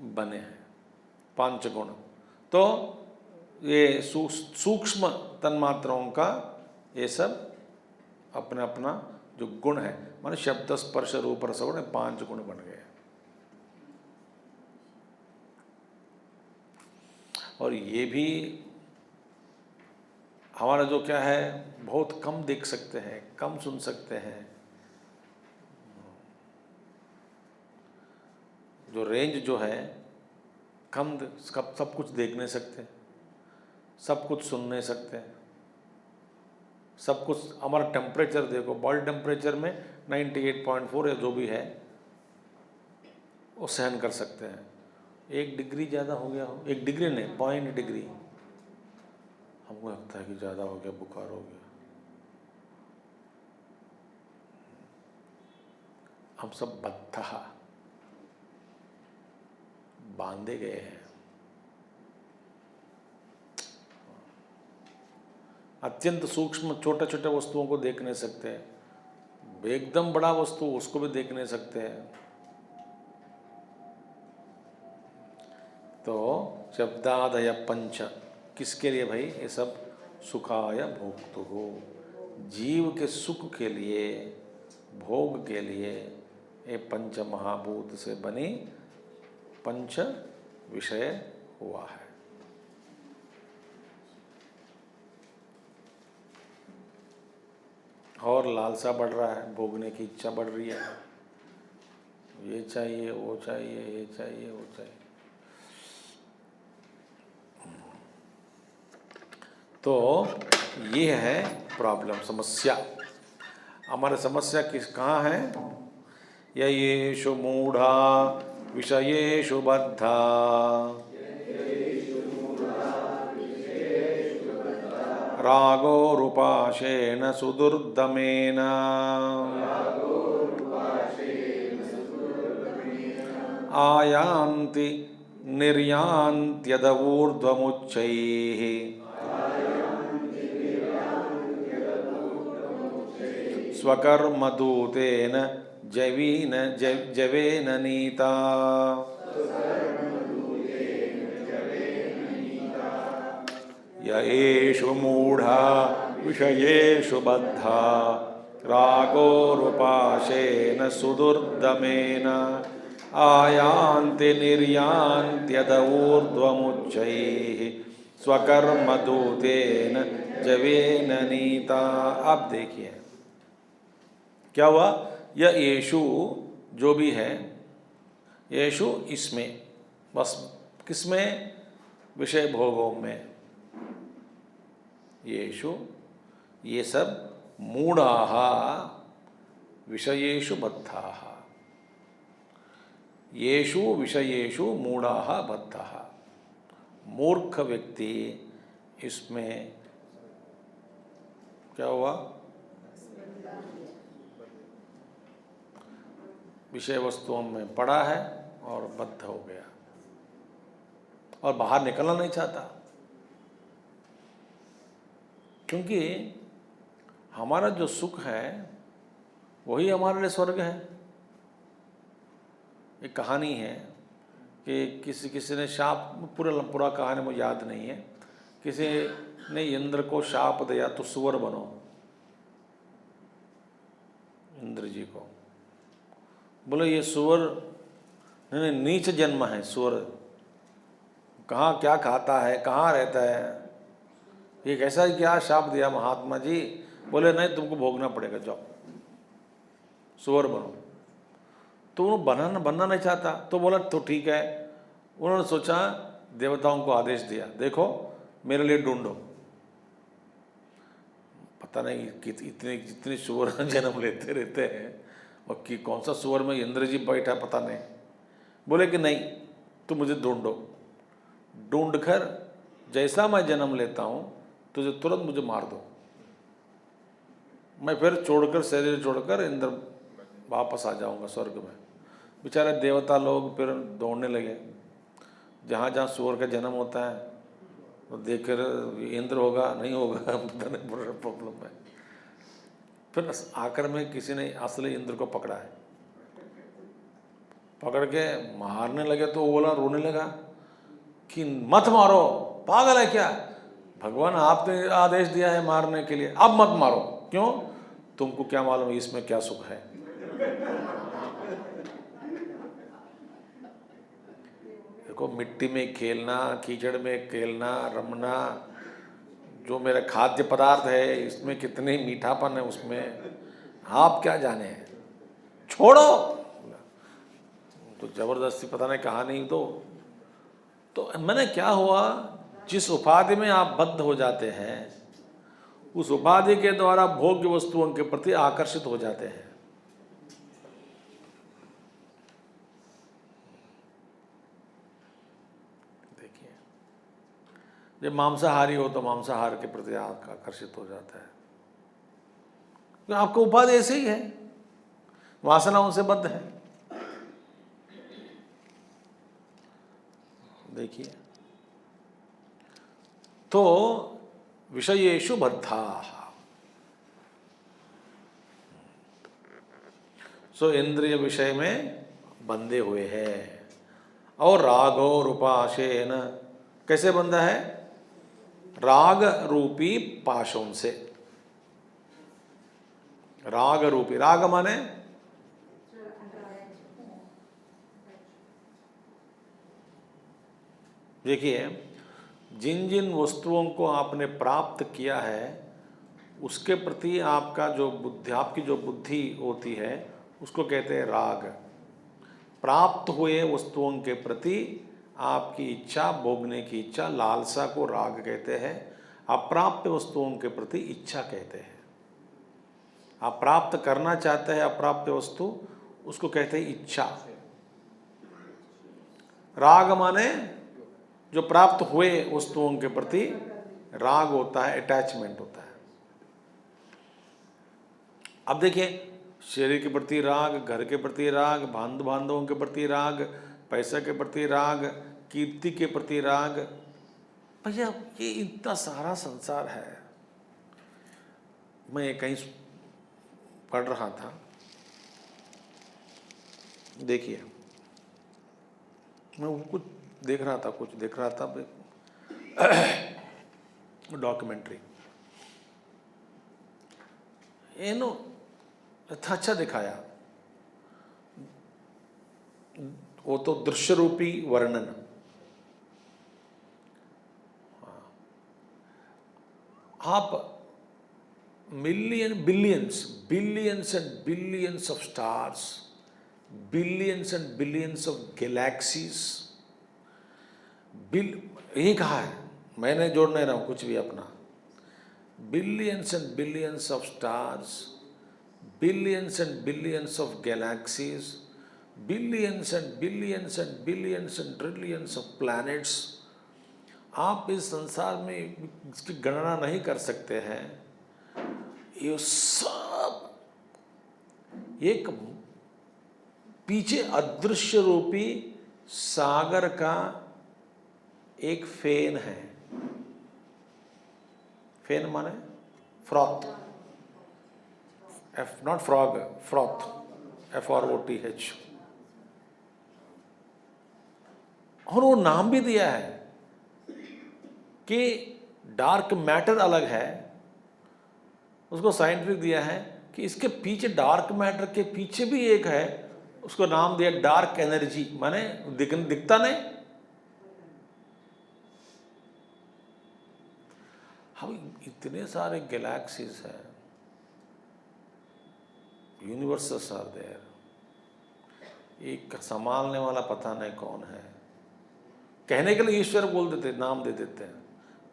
बने हैं पांच गुण। तो ये सूक्ष्म तन्मात्राओं का ये सब अपना अपना जो गुण है, माने शब्द स्पर्श रूप रस गुण, पांच गुण बन गए। और ये भी हमारा जो क्या है, बहुत कम देख सकते हैं, कम सुन सकते हैं। जो रेंज जो है कम, सब कुछ देख नहीं सकते, सब कुछ सुन नहीं सकते, सब कुछ। हमारा टेम्परेचर देखो, बॉडी टेम्परेचर में 98.4 या जो भी है वो सहन कर सकते हैं। 1 डिग्री ज़्यादा हो गया हो, 1 डिग्री नहीं, 0.1 डिग्री, हमको लगता है कि ज़्यादा हो गया, बुखार हो गया। हम सब बद्धा बांधे गए हैं। अत्यंत सूक्ष्म छोटे छोटे वस्तुओं को देख नहीं सकते, एकदम बड़ा वस्तु उसको भी देख नहीं सकते हैं। तो शब्दादय पंच किसके लिए भाई? ये सब सुखाय भोक्तुः, जीव के सुख के लिए, भोग के लिए ये पंच महाभूत से बनी पंच विषय हुआ है। और लालसा बढ़ रहा है, भोगने की इच्छा बढ़ रही है, ये चाहिए वो चाहिए, ये चाहिए वो चाहिए। तो ये है प्रॉब्लम, समस्या। हमारे समस्या कहाँ है? येषु मूढ़ा विषयेषु बद्धा रागो रूपाशेन सुदुर्दमेन आयान्ति निर्यान्त्यदऊर्ध्वमुच्चैः स्वकर्मदूतेन जवेन नीता। येषु मूढ़ा विषयेषु बद्धा रागोरुपाशेन सुदुर्दमेन आयान्ति निर्यान्त्यदऊर्ध्वमुच्चैः स्वकर्मदूतेन जवेन नीता। अब देखिए क्या हुआ? यह येषु जो भी है, येषु इसमें, बस किसमें? विषय भोगों में। येषु ये सब मूढ़ाः विषयेषु बद्धाः, येषु विषयेषु मूढ़ाः बद्धाः। मूर्ख व्यक्ति इसमें क्या हुआ? विषय वस्तुओं में पड़ा है और बद्ध हो गया और बाहर निकलना नहीं चाहता, क्योंकि हमारा जो सुख है वही हमारे लिए स्वर्ग है। एक कहानी है कि किसी ने शाप, पूरा कहानी मुझे याद नहीं है, किसी ने इंद्र को शाप दिया तो सुअर बनो, इंद्र जी को। बोले ये सुअर नीच जन्म है, सुअर कहाँ क्या खाता है, कहाँ रहता है, ये कैसा क्या शाप दिया महात्मा जी? बोले नहीं, तुमको भोगना पड़ेगा, जाओ सुअर बनो। तो वो बनना नहीं चाहता, तो बोला तो ठीक है। उन्होंने सोचा, देवताओं को आदेश दिया, देखो मेरे लिए ढूंढो। पता नहीं कि इतने जितने सुअर जन्म लेते रहते हैं और कि कौन सा सुअर में इंद्र जी बैठा पता नहीं। बोले कि नहीं, तुम मुझे ढूंढो, ढूंढ कर जैसा मैं जन्म लेता हूँ तुझे तुरंत मुझे मार दो, मैं फिर छोड़कर शरीर छोड़कर इंद्र वापस आ जाऊँगा स्वर्ग में। बेचारे देवता लोग फिर दौड़ने लगे, जहाँ जहाँ सूअर का जन्म होता है तो देखकर इंद्र होगा नहीं होगा पता नहीं, बड़ा प्रॉब्लम है। फिर आकर में किसी ने असली इंद्र को पकड़ा है, पकड़ के मारने लगे तो वो बोला, रोने लगा कि मत मारो, पागल है क्या, भगवान आपने आदेश दिया है मारने के लिए, अब मत मारो। क्यों? तुमको क्या मालूम इसमें क्या सुख है। देखो, मिट्टी में खेलना, कीचड़ में खेलना, रमना, जो मेरा खाद्य पदार्थ है इसमें कितने मीठापन है, उसमें आप क्या जाने, छोड़ो। तो जबरदस्ती पता नहीं कहा नहीं तो मैंने क्या हुआ, जिस उपाधि में आप बद्ध हो जाते हैं उस उपाधि के द्वारा भोग्य वस्तुओं के प्रति आकर्षित हो जाते हैं। देखिए, जब मांसाहारी हो तो मांसाहार के प्रति आकर्षित हो जाता है, तो आपका उपाधि ऐसे ही है, वासना उनसे बद्ध है। देखिए, तो विषयेषु बद्धाः, सो इंद्रिय विषय में बंधे हुए हैं। और रागो रूपाशेन, कैसे बंधा है? राग रूपी पाशों से। राग रूपी, राग माने देखिए, जिन जिन वस्तुओं को आपने प्राप्त किया है उसके प्रति आपका जो बुद्धि, आपकी जो बुद्धि होती है उसको कहते हैं राग। प्राप्त हुए वस्तुओं के प्रति आपकी इच्छा, भोगने की इच्छा, लालसा को राग कहते हैं। अप्राप्त वस्तुओं के प्रति इच्छा कहते हैं। आप प्राप्त करना चाहते हैं अप्राप्त वस्तु, उसको कहते हैं इच्छा। राग माने जो प्राप्त हुए वस्तुओं के प्रति राग होता है, अटैचमेंट होता है। अब देखिए, शरीर के प्रति राग, घर के प्रति राग, बंधु बांधवों के प्रति राग, पैसा के प्रति राग, कीर्ति के प्रति राग। भैया, ये इतना सारा संसार है। मैं कहीं पढ़ रहा था, देखिए, मैं वो कुछ देख रहा था डॉक्यूमेंट्री, अच्छा दिखाया। वो तो दृश्य रूपी वर्णन, आप billions and billions of stars, billions and billions of galaxies, यही कहा है, मैंने जोड़ नहीं रहा हूं कुछ भी अपना। Billions and billions of stars, billions and billions of galaxies, billions and billions and billions and trillions of planets. आप इस संसार में इसकी गणना नहीं कर सकते हैं। ये सब एक पीछे अदृश्य रूपी सागर का एक फेन है। फेन माने froth, F not frog, froth, FROTH। और वो नाम भी दिया है कि डार्क मैटर अलग है, उसको साइंटिफिक दिया है कि इसके पीछे, डार्क मैटर के पीछे भी एक है, उसको नाम दिया डार्क एनर्जी, माने दिखता नहीं। हम इतने सारे गैलेक्सीज हैं, यूनिवर्सेस आर देयर, एक संभालने वाला पता नहीं कौन है। कहने के लिए ईश्वर बोल देते, नाम दे देते हैं।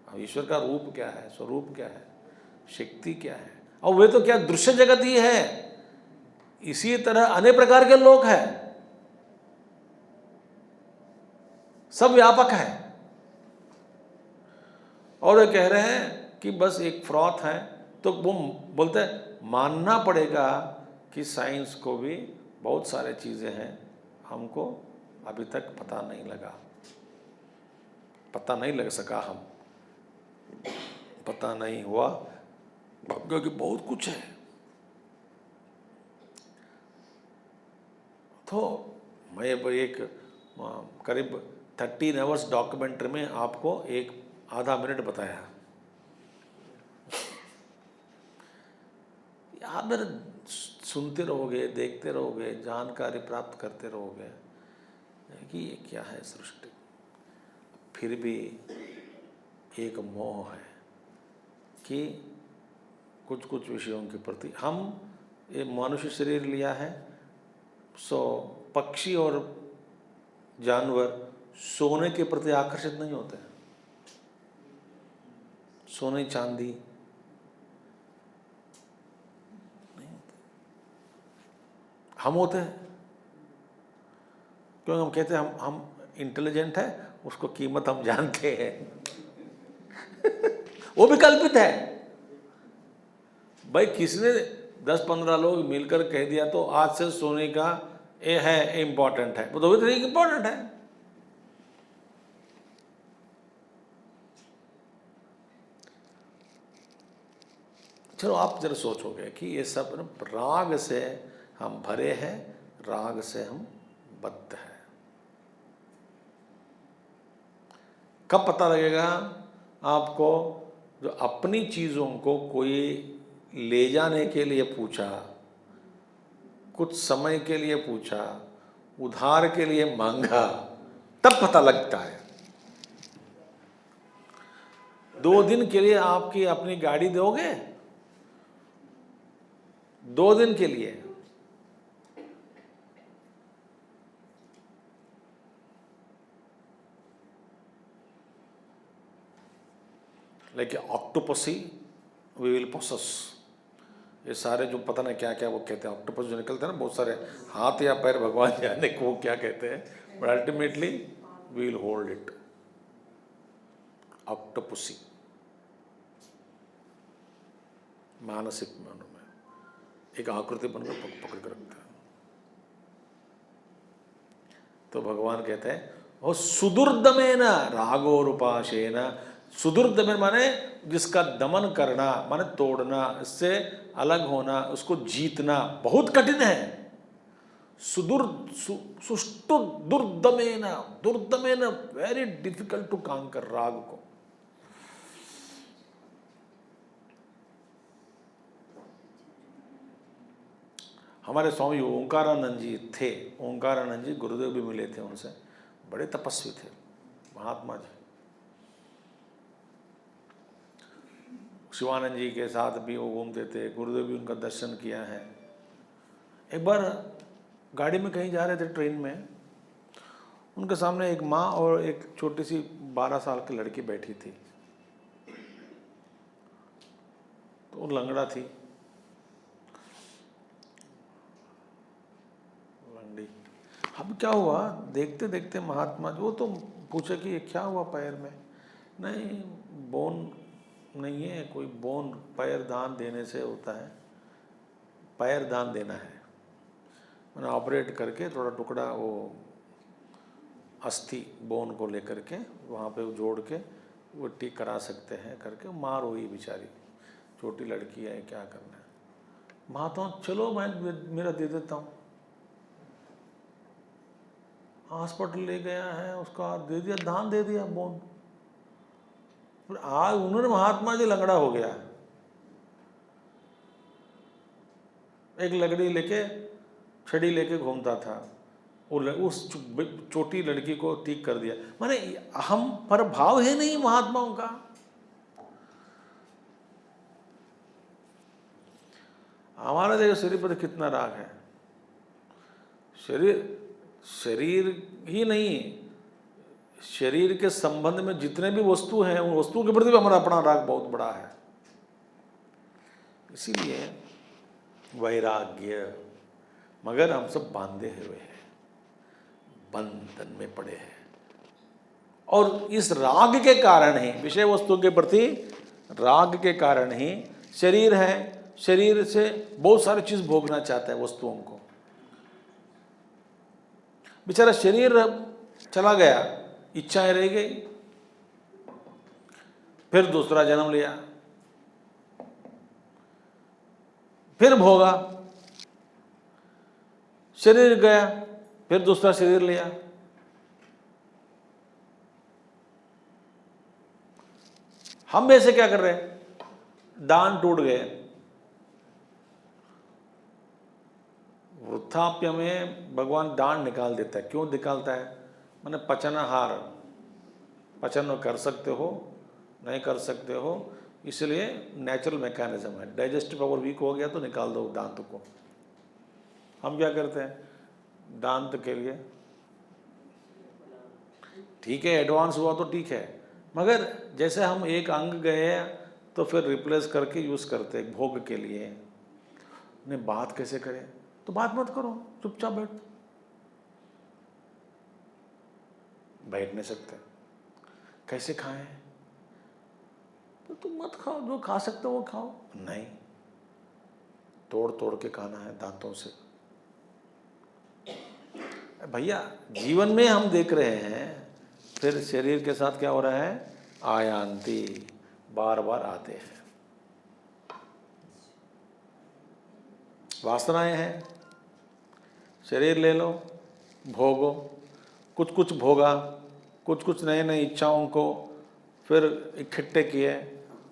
अब ईश्वर का रूप क्या है, स्वरूप क्या है, शक्ति क्या है। और वे तो क्या दृश्य जगत ही है, इसी तरह अनेक प्रकार के लोग हैं, सब व्यापक है। और वे कह रहे हैं कि बस एक फ्रॉथ है, तो वो बोलते हैं मानना पड़ेगा कि साइंस को भी बहुत सारे चीज़ें हैं, हमको अभी तक पता नहीं लगा, पता नहीं लग सका, हम पता नहीं हुआ, क्योंकि बहुत कुछ है। तो मैं एक करीब 13 आवर्स डॉक्यूमेंट्री में आपको एक आधा मिनट बताया। आप मेरे सुनते रहोगे, देखते रहोगे, जानकारी प्राप्त करते रहोगे कि ये क्या है सृष्टि। फिर भी एक मोह है कि कुछ कुछ विषयों के प्रति हम ये मनुष्य शरीर लिया है, सो पक्षी और जानवर सोने के प्रति आकर्षित नहीं होते हैं, सोने चांदी नहीं होते, हम होते हैं। क्योंकि हम कहते हैं हम इंटेलिजेंट है, उसको कीमत हम जानते हैं। वो भी कल्पित है भाई, किसने 10-15 लोग मिलकर कह दिया तो आज से सोने का ये है इंपॉर्टेंट है, वो तो भी इंपॉर्टेंट है। चलो आप जरा सोचोगे कि ये सब राग से हम भरे हैं, राग से हम बद्ध हैं। कब पता लगेगा आपको, जो अपनी चीज़ों को कोई ले जाने के लिए पूछा, कुछ समय के लिए पूछा, उधार के लिए मांगा, तब पता लगता है। 2 दिन के लिए आपकी अपनी गाड़ी दोगे, 2 दिन के लिए, लेकिन ऑक्टोपसी वी विल पोसेस, ये सारे जो पता नहीं क्या क्या वो कहते हैं, ऑक्टोपस जो निकलते हैं ना, बहुत सारे हाथ या पैर, भगवान जाने को वो क्या कहते हैं, but ultimately we will hold it. ऑक्टोपसी मानसिक मानो में एक आकृति बनकर पकड़ कर रखता है। तो भगवान कहते हैं वो सुदुर्दमेन रागोरुपाशेन, सुदुर्दमेन माने जिसका दमन करना, माने तोड़ना, इससे अलग होना, उसको जीतना बहुत कठिन है। सुष्टु दुर्दमेन, दुर्दमेन वेरी डिफिकल्ट टू कांकर राग को। हमारे स्वामी ओंकारानंद जी थे, ओंकारानंद जी गुरुदेव भी मिले थे उनसे, बड़े तपस्वी थे महात्मा जी। शिवानंद जी के साथ भी वो घूमते थे, गुरुदेव भी उनका दर्शन किया है। एक बार गाड़ी में कहीं जा रहे थे, ट्रेन में, उनके सामने एक माँ और एक छोटी सी 12 साल की लड़की बैठी थी। तो वो लंगड़ा थी, लंगड़ी। अब क्या हुआ, देखते देखते महात्मा जी, वो तो पूछे कि ये क्या हुआ पैर में, नहीं बोन नहीं है, कोई बोन पैर दान देने से होता है, पैर दान देना है, मैंने ऑपरेट करके थोड़ा टुकड़ा वो अस्थि बोन को लेकर के वहाँ पे जोड़ के वो ठीक करा सकते हैं करके। मार हुई बेचारी, छोटी लड़की है, क्या करना है। महात्मा चलो मैं मेरा दे देता हूँ, हॉस्पिटल ले गया है, उसका दे दिया, दान दे दिया बोन। आज उन्होंने महात्मा जी लंगड़ा हो गया, एक लकड़ी लेके छड़ी लेके घूमता था, उस छोटी लड़की को ठीक कर दिया। माने हम पर भाव है नहीं महात्माओं का। हमारा देखो शरीर पर कितना राग है। शरीर ही नहीं, शरीर के संबंध में जितने भी वस्तु हैं, उन वस्तुओं के प्रति भी हमारा अपना राग बहुत बड़ा है। इसीलिए वैराग्य, मगर हम सब बांधे हुए हैं, बंधन में पड़े हैं। और इस राग के कारण ही, विषय वस्तु के प्रति राग के कारण ही शरीर है, शरीर से बहुत सारी चीज भोगना चाहता है वस्तुओं को। बेचारा शरीर चला गया, इच्छाएं रह गई, फिर दूसरा जन्म लिया, फिर भोगा, शरीर गया, फिर दूसरा शरीर लिया। हम ऐसे क्या कर रहे हैं? दांत टूट गए, वृद्धाप्य में भगवान दांत निकाल देता है। क्यों निकालता है? माने पचनाहार, पचन कर सकते हो, नहीं कर सकते हो, इसलिए नेचुरल मैकेनिज्म है। डाइजेस्टिव पावर वीक हो गया तो निकाल दो दांत को। हम क्या करते हैं? दांत के लिए ठीक है, एडवांस हुआ तो ठीक है, मगर जैसे हम एक अंग गए तो फिर रिप्लेस करके यूज करते हैं भोग के लिए। नहीं, बात कैसे करें? तो बात मत करो, चुपचाप बैठ नहीं सकते, कैसे खाएं? तो तुम मत खाओ, जो खा सकते हो वो खाओ। नहीं, तोड़ तोड़ के खाना है दांतों से। भैया जीवन में हम देख रहे हैं, फिर शरीर के साथ क्या हो रहा है? आयांती, बार बार आते हैं, वासनाएं हैं। शरीर ले लो, भोगो, कुछ कुछ भोगा, कुछ कुछ नए नए इच्छाओं को फिर इकट्ठे किए,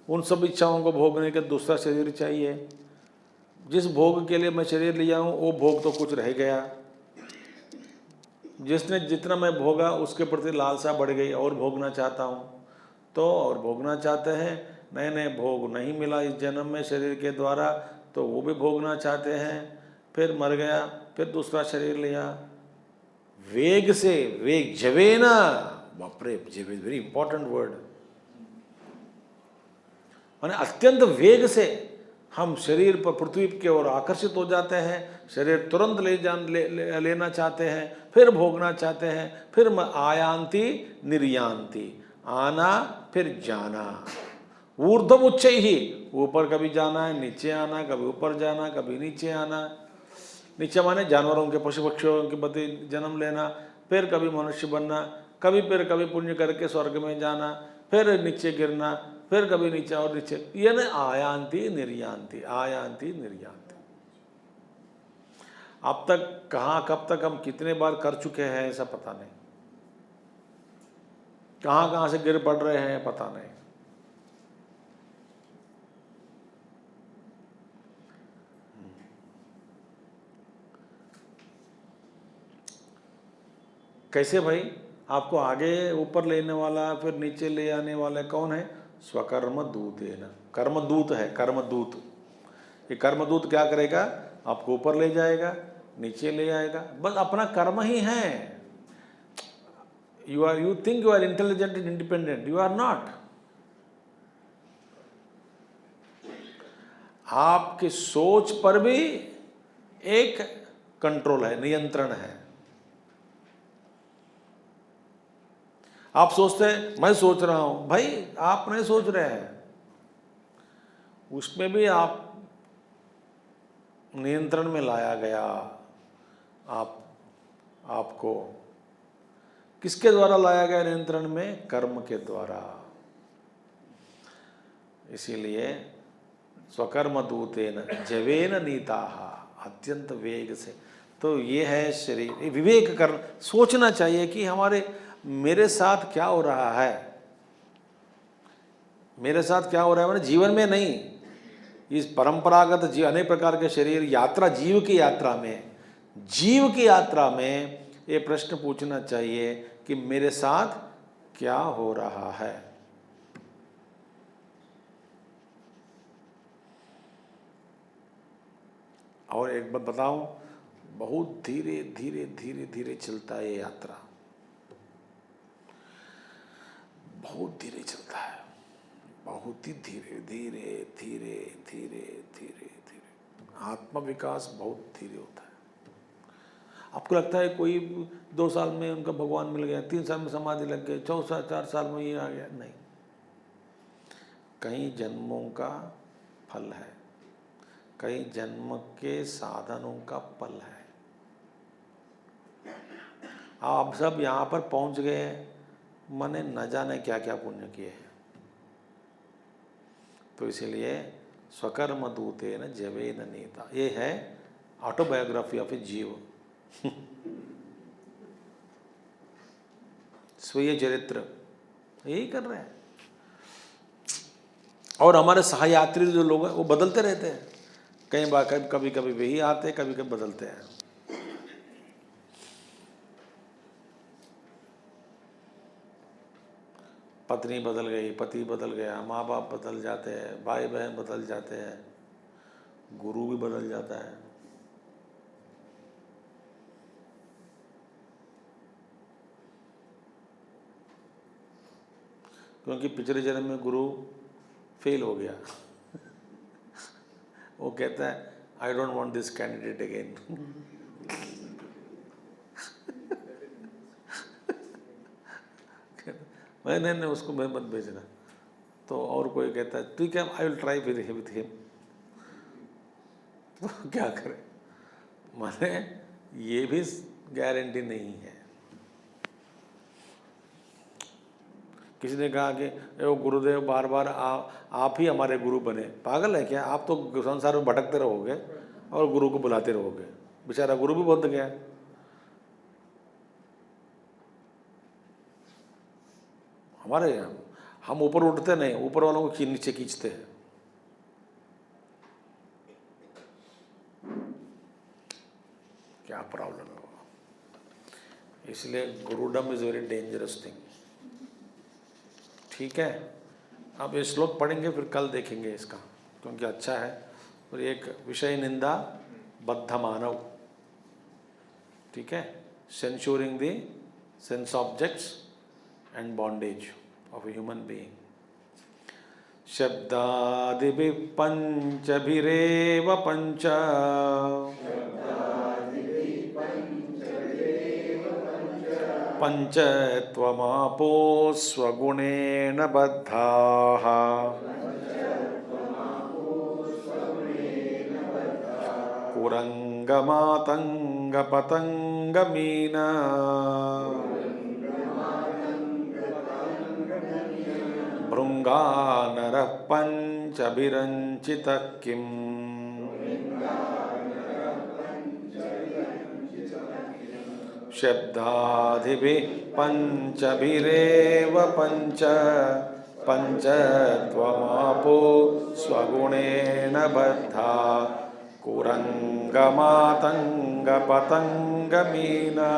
उन सब इच्छाओं को भोगने के दूसरा शरीर चाहिए। जिस भोग के लिए मैं शरीर लिया हूँ वो भोग तो कुछ रह गया, जिसने जितना मैं भोगा उसके प्रति लालसा बढ़ गई, और भोगना चाहता हूँ, तो और भोगना चाहते हैं। नए नए भोग नहीं मिला इस जन्म में शरीर के द्वारा, तो वो भी भोगना चाहते हैं, फिर मर गया, फिर दूसरा शरीर लिया। वेग से, वेग जवेना, बापरे, वेरी इंपॉर्टेंट वर्ड, माने अत्यंत वेग से हम शरीर पर, पृथ्वी की ओर आकर्षित हो जाते हैं। शरीर तुरंत लेना चाहते हैं, फिर भोगना चाहते हैं, फिर आयांति निर्यांति, आना फिर जाना। ऊर्ध्व उच्च ही, ऊपर कभी जाना है, नीचे आना, कभी ऊपर जाना, कभी नीचे आना। नीचे माने जानवरों के, पशु पक्षियों के प्रति जन्म लेना, फिर कभी मनुष्य बनना, फिर कभी पुण्य करके स्वर्ग में जाना, फिर नीचे गिरना, फिर कभी नीचे और नीचे। ये ना आयांति निर्यांति, आयांति निर्यांति। अब तक कहाँ, कब तक, हम कितने बार कर चुके हैं ऐसा पता नहीं, कहाँ कहाँ से गिर पड़ रहे हैं पता नहीं। कैसे भाई? आपको आगे ऊपर लेने वाला, फिर नीचे ले आने वाला कौन है? स्वकर्म दूत है ना, कर्मदूत है, कर्मदूत। ये कर्मदूत क्या करेगा? आपको ऊपर ले जाएगा, नीचे ले आएगा, बस अपना कर्म ही है। you think you are intelligent and independent, you are not। आपकी सोच पर भी एक कंट्रोल है, नियंत्रण है। आप सोचते हैं मैं सोच रहा हूं, भाई आप नहीं सोच रहे हैं, उसमें भी आप नियंत्रण में लाया गया। आपको किसके द्वारा लाया गया नियंत्रण में? कर्म के द्वारा। इसीलिए स्वकर्म दूतेन जवेन नीताः, अत्यंत वेग से। तो ये है शरीर, विवेक कर सोचना चाहिए कि मेरे साथ क्या हो रहा है, मेरे साथ क्या हो रहा है, मैंने जीवन में नहीं, इस परंपरागत अनेक प्रकार के शरीर यात्रा, जीव की यात्रा में ये प्रश्न पूछना चाहिए कि मेरे साथ क्या हो रहा है। और एक बात बताऊं, बहुत धीरे धीरे धीरे धीरे चलता है ये यात्रा, बहुत धीरे चलता है, बहुत ही धीरे धीरे धीरे धीरे धीरे धीरे आत्मविकास बहुत धीरे होता है। आपको लगता है कोई 2 साल में उनका भगवान मिल गया, 3 साल में समाधि लग गई, 4 साल में ये आ गया, नहीं, कई जन्मों का फल है, कई जन्म के साधनों का फल है। आप सब यहाँ पर पहुँच गए, मने न जाने क्या क्या पुण्य किए हैं। तो इसीलिए स्वकर्म दूते न जवे न नेता, ये है ऑटोबायोग्राफी ऑफ ए जीव। स्वयं चरित्र यही कर रहे हैं। और हमारे सहयात्री जो लोग हैं वो बदलते रहते हैं, कई बार कभी कभी वही आते, कभी कभी बदलते हैं। पत्नी बदल गई, पति बदल गया, माँ बाप बदल जाते हैं, भाई बहन बदल जाते हैं, गुरु भी बदल जाता है। क्योंकि पिछले जन्म में गुरु फेल हो गया। वो कहता है I don't want this candidate again. नहीं उसको मैं मत भेजना। तो और कोई कहता है ठीक है I will try with him. तो क्या करें, माने ये भी गारंटी नहीं है। किसी ने कहा कि वो गुरुदेव बार बार आप ही हमारे गुरु बने। पागल है क्या, आप तो संसार में भटकते रहोगे और गुरु को बुलाते रहोगे। बेचारा गुरु भी बदल गया। हमारे हम ऊपर उठते नहीं, ऊपर वालों को नीचे खींचते हैं। क्या प्रॉब्लम है वो। इसलिए गुरुडम इज वेरी डेंजरस थिंग। ठीक है, अब ये श्लोक पढ़ेंगे फिर कल देखेंगे इसका, क्योंकि अच्छा है। और एक विषय निंदा बद्ध मानव, ठीक है, censuring the sense objects and bondage of a human being. शब्दादिभिः पंचभिरेव पंच पंचत्वमापो स्वगुणेन बद्धाः कुरंगमातंगपतंगमीना भृंगानरः पंचभिरंचितः किम्। शब्दादिभिः पंचभिरेव पंच पंचत्वमापो स्वगुणेन बद्धा कुरंगमातंगपतंगमीना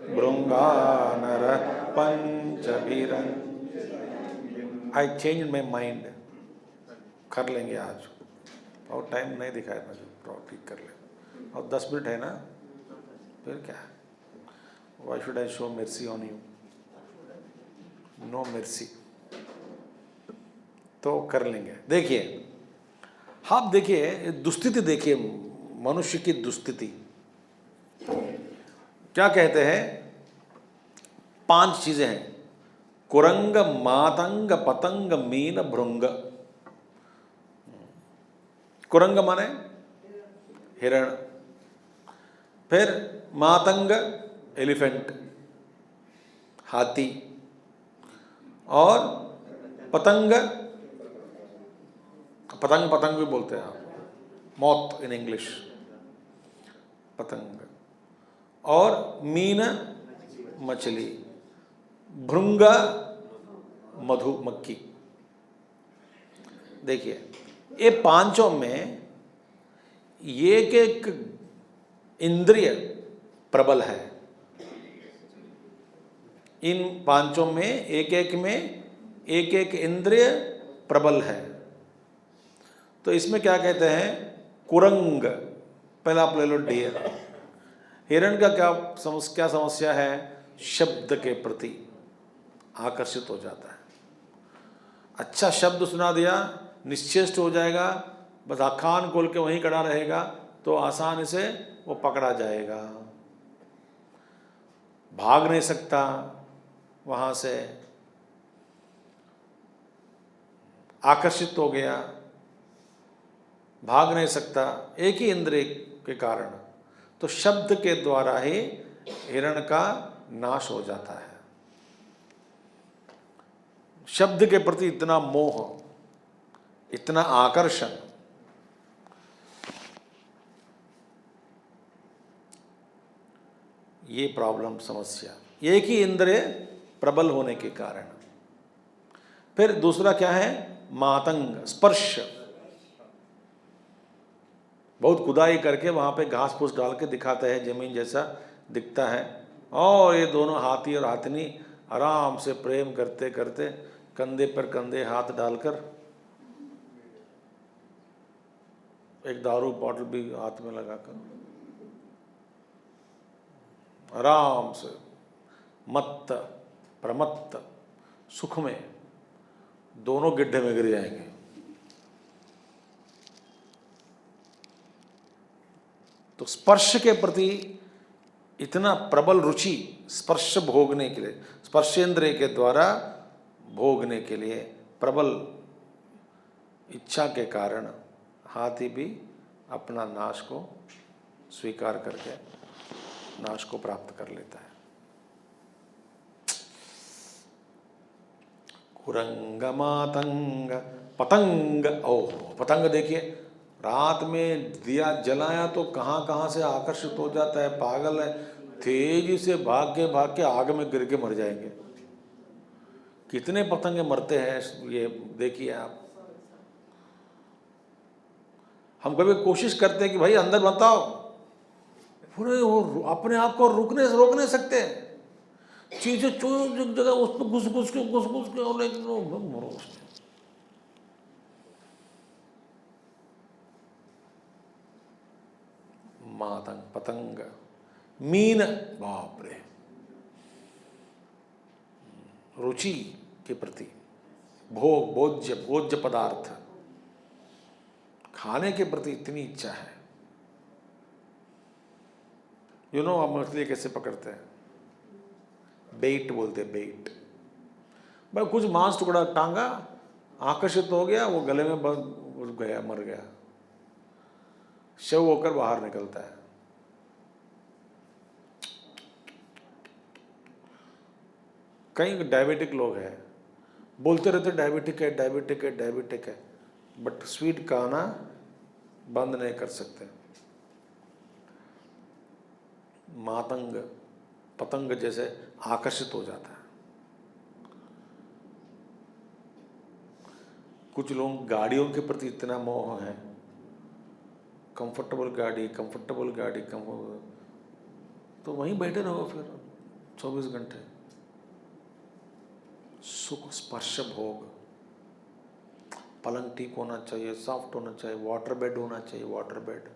भृंगानरः पंचभिरंचितः। आई चेंज माई माइंड, कर लेंगे आज, और टाइम नहीं दिखाया मुझे, तो ठीक कर ले। और 10 मिनट है ना, फिर क्या, why should I show mercy on you, no mercy। तो कर लेंगे। देखिए आप देखिए दुस्थिति, देखिए मनुष्य की दुस्थिति क्या कहते हैं। 5 चीजें हैं, कुरंग मातंग पतंग मीन भृंग। कुरंग माने हिरण, फिर मातंग एलिफेंट हाथी, और पतंग पतंग पतंग भी बोलते हैं आप, मौत इन इंग्लिश, पतंग, और मीन मछली, भृंग मधुमक्खी। देखिए ये 5 में एक एक इंद्रिय प्रबल है। इन 5 में एक एक इंद्रिय प्रबल है। तो इसमें क्या कहते हैं, कुरंग, पहला आप ले लो डियर। हिरण का क्या समस्या है, शब्द के प्रति आकर्षित हो जाता है। अच्छा शब्द सुना दिया, निश्चेष्ट हो जाएगा, बस आखान खोल के वहीं खड़ा रहेगा तो आसानी से वो पकड़ा जाएगा, भाग नहीं सकता वहाँ से, आकर्षित हो गया, भाग नहीं सकता एक ही इंद्रिय के कारण। तो शब्द के द्वारा ही हिरण का नाश हो जाता है। शब्द के प्रति इतना मोह, इतना आकर्षण, ये प्रॉब्लम, समस्या एक ही इंद्रिय प्रबल होने के कारण। फिर दूसरा क्या है? मातंग, स्पर्श। बहुत खुदाई करके वहाँ पे घास फूस डाल के दिखाते हैं, जमीन जैसा दिखता है, और ये दोनों हाथी और हाथनी आराम से प्रेम करते करते कंधे पर कंधे हाथ डालकर, एक दारू बॉटल भी हाथ में लगाकर आराम से मत्त प्रमत्त सुख में दोनों गड्ढे में गिर जाएंगे। तो स्पर्श के प्रति इतना प्रबल रुचि, स्पर्श भोगने के लिए, स्पर्शेंद्रिय के द्वारा भोगने के लिए प्रबल इच्छा के कारण हाथी भी अपना नाश को स्वीकार करके नाश को प्राप्त कर लेता है। कुरंग मातंग पतंग। ओह, पतंग देखिए, रात में दिया जलाया तो कहाँ कहाँ से आकर्षित हो जाता है, पागल है, तेजी से भाग के आग में गिर के मर जाएंगे। कितने पतंगे मरते हैं ये देखिए आप। हम कभी कोशिश करते हैं कि भाई अंदर बताओ, पूरे वो अपने आप को रोक नहीं सकते, चीजें जगह उस पर घुस के और मरो। मातंग, पतंग, मीन, बाप रे, रुचि के प्रति भोग, भोज्य पदार्थ खाने के प्रति इतनी इच्छा है। आप मछली कैसे पकड़ते हैं? बेट बोलते हैं, बेट। भाई कुछ मांस टुकड़ा टांगा, आकर्षित हो गया, वो गले में घुस गया, मर गया, शव होकर बाहर निकलता है। कई डायबिटिक लोग हैं, बोलते रहते डायबिटिक है, डायबिटिक है, डायबिटिक है, बट स्वीट खाना बंद नहीं कर सकते। मातंग, पतंग जैसे आकर्षित हो जाता है। कुछ लोग गाड़ियों के प्रति इतना मोह है, कंफर्टेबल गाड़ी, तो वहीं बैठे रहो फिर 24 घंटे। सुख, स्पर्श, भोग, पलंग ठीक होना चाहिए, सॉफ्ट होना चाहिए, वाटर बेड होना चाहिए, वाटर बेड।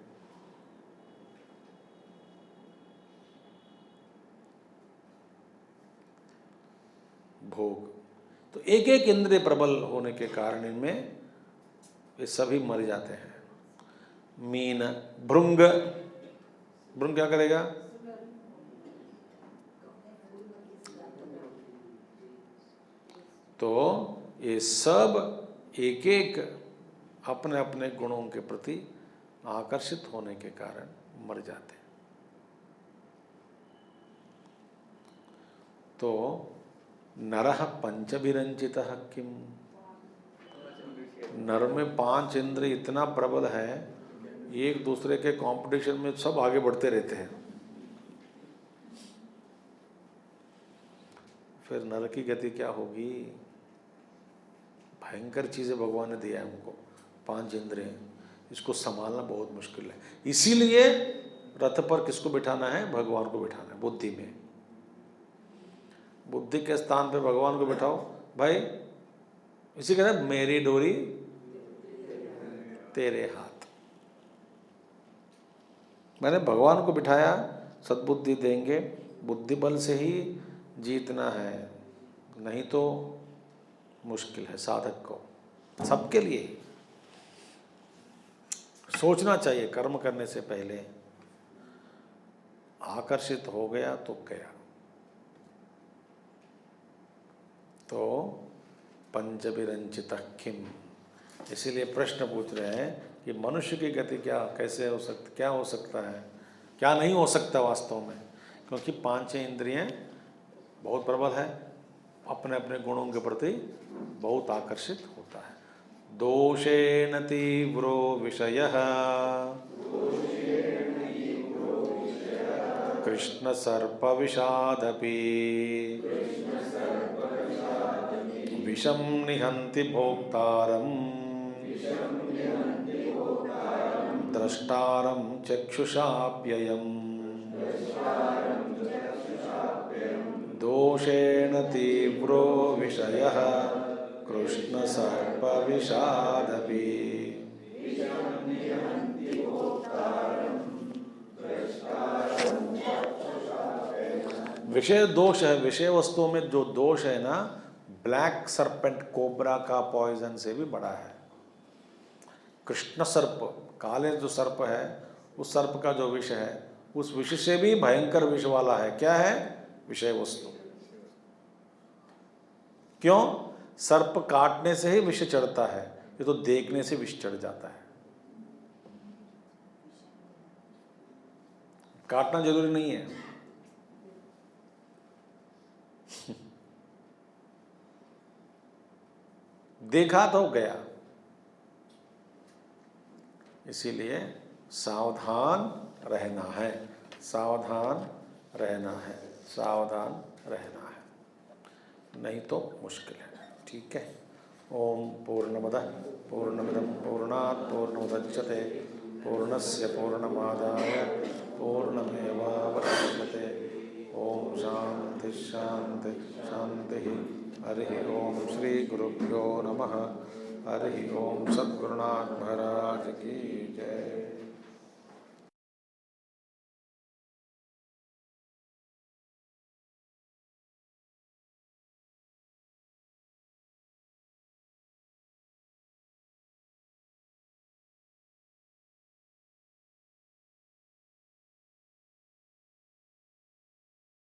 भोग, तो एक एक इंद्रिय प्रबल होने के कारण इनमें ये सभी मर जाते हैं। मीन, भृंग, भृंग क्या करेगा? तो ये सब एक एक अपने अपने गुणों के प्रति आकर्षित होने के कारण मर जाते हैं। तो नरः पंचभिरंचितः किम, नर में 5 इंद्रिय इतना प्रबल है, एक दूसरे के कंपटीशन में सब आगे बढ़ते रहते हैं। फिर नर की गति क्या होगी? भयंकर चीजें भगवान ने दिया है हमको, 5 इंद्रिय, इसको संभालना बहुत मुश्किल है। इसीलिए रथ पर किसको बिठाना है? भगवान को बिठाना है, बुद्धि में। बुद्धि के स्थान पे भगवान को बिठाओ भाई। इसी कहते हैं मेरी डोरी तेरे हाथ। मैंने भगवान को बिठाया, सद्बुद्धि देंगे, बुद्धि बल से ही जीतना है, नहीं तो मुश्किल है साधक को, सबके लिए ही। सोचना चाहिए कर्म करने से पहले, आकर्षित हो गया तो गया। तो पंचविरंचित किम, इसीलिए प्रश्न पूछ रहे हैं कि मनुष्य की गति क्या कैसे हो सकती, क्या हो सकता है, क्या नहीं हो सकता वास्तव में, क्योंकि पांच इंद्रियां बहुत प्रबल है, अपने अपने गुणों के प्रति बहुत आकर्षित होता है। दोषेण तीव्रो विषयः कृष्ण सर्प विषादपि विषम निहन्ति भोक्तारं द्रष्टारं चक्षुषाप्ययम्। दोषेण तीव्रो विषयः कृष्ण सर्प विषादपि। विषय दोष है, विषय वस्तुओं में जो दोष है ना, ब्लैक सर्पेंट कोबरा का पॉइजन से भी बड़ा है। कृष्ण सर्प, काले जो सर्प है, उस सर्प का जो विष है, उस विष से भी भयंकर विष वाला है। क्या है? विषय वस्तु। क्यों? सर्प काटने से ही विष चढ़ता है, ये तो देखने से विष चढ़ जाता है। काटना जरूरी नहीं है। देखा तो गया। इसीलिए सावधान रहना है, सावधान रहना है, सावधान रहना है, नहीं तो मुश्किल है। ठीक है। ओम पूर्णमदः पूर्णमिदं पूर्णात् पूर्णमुदच्यते पूर्णस्य पूर्णमादाय पूर्णमेवावशिष्यते। ओम शांति शांति शांति। हरि ओम श्री गुरुभ्यो नमः। हरि ओम। सद्गुरुनाथ महाराज की जय।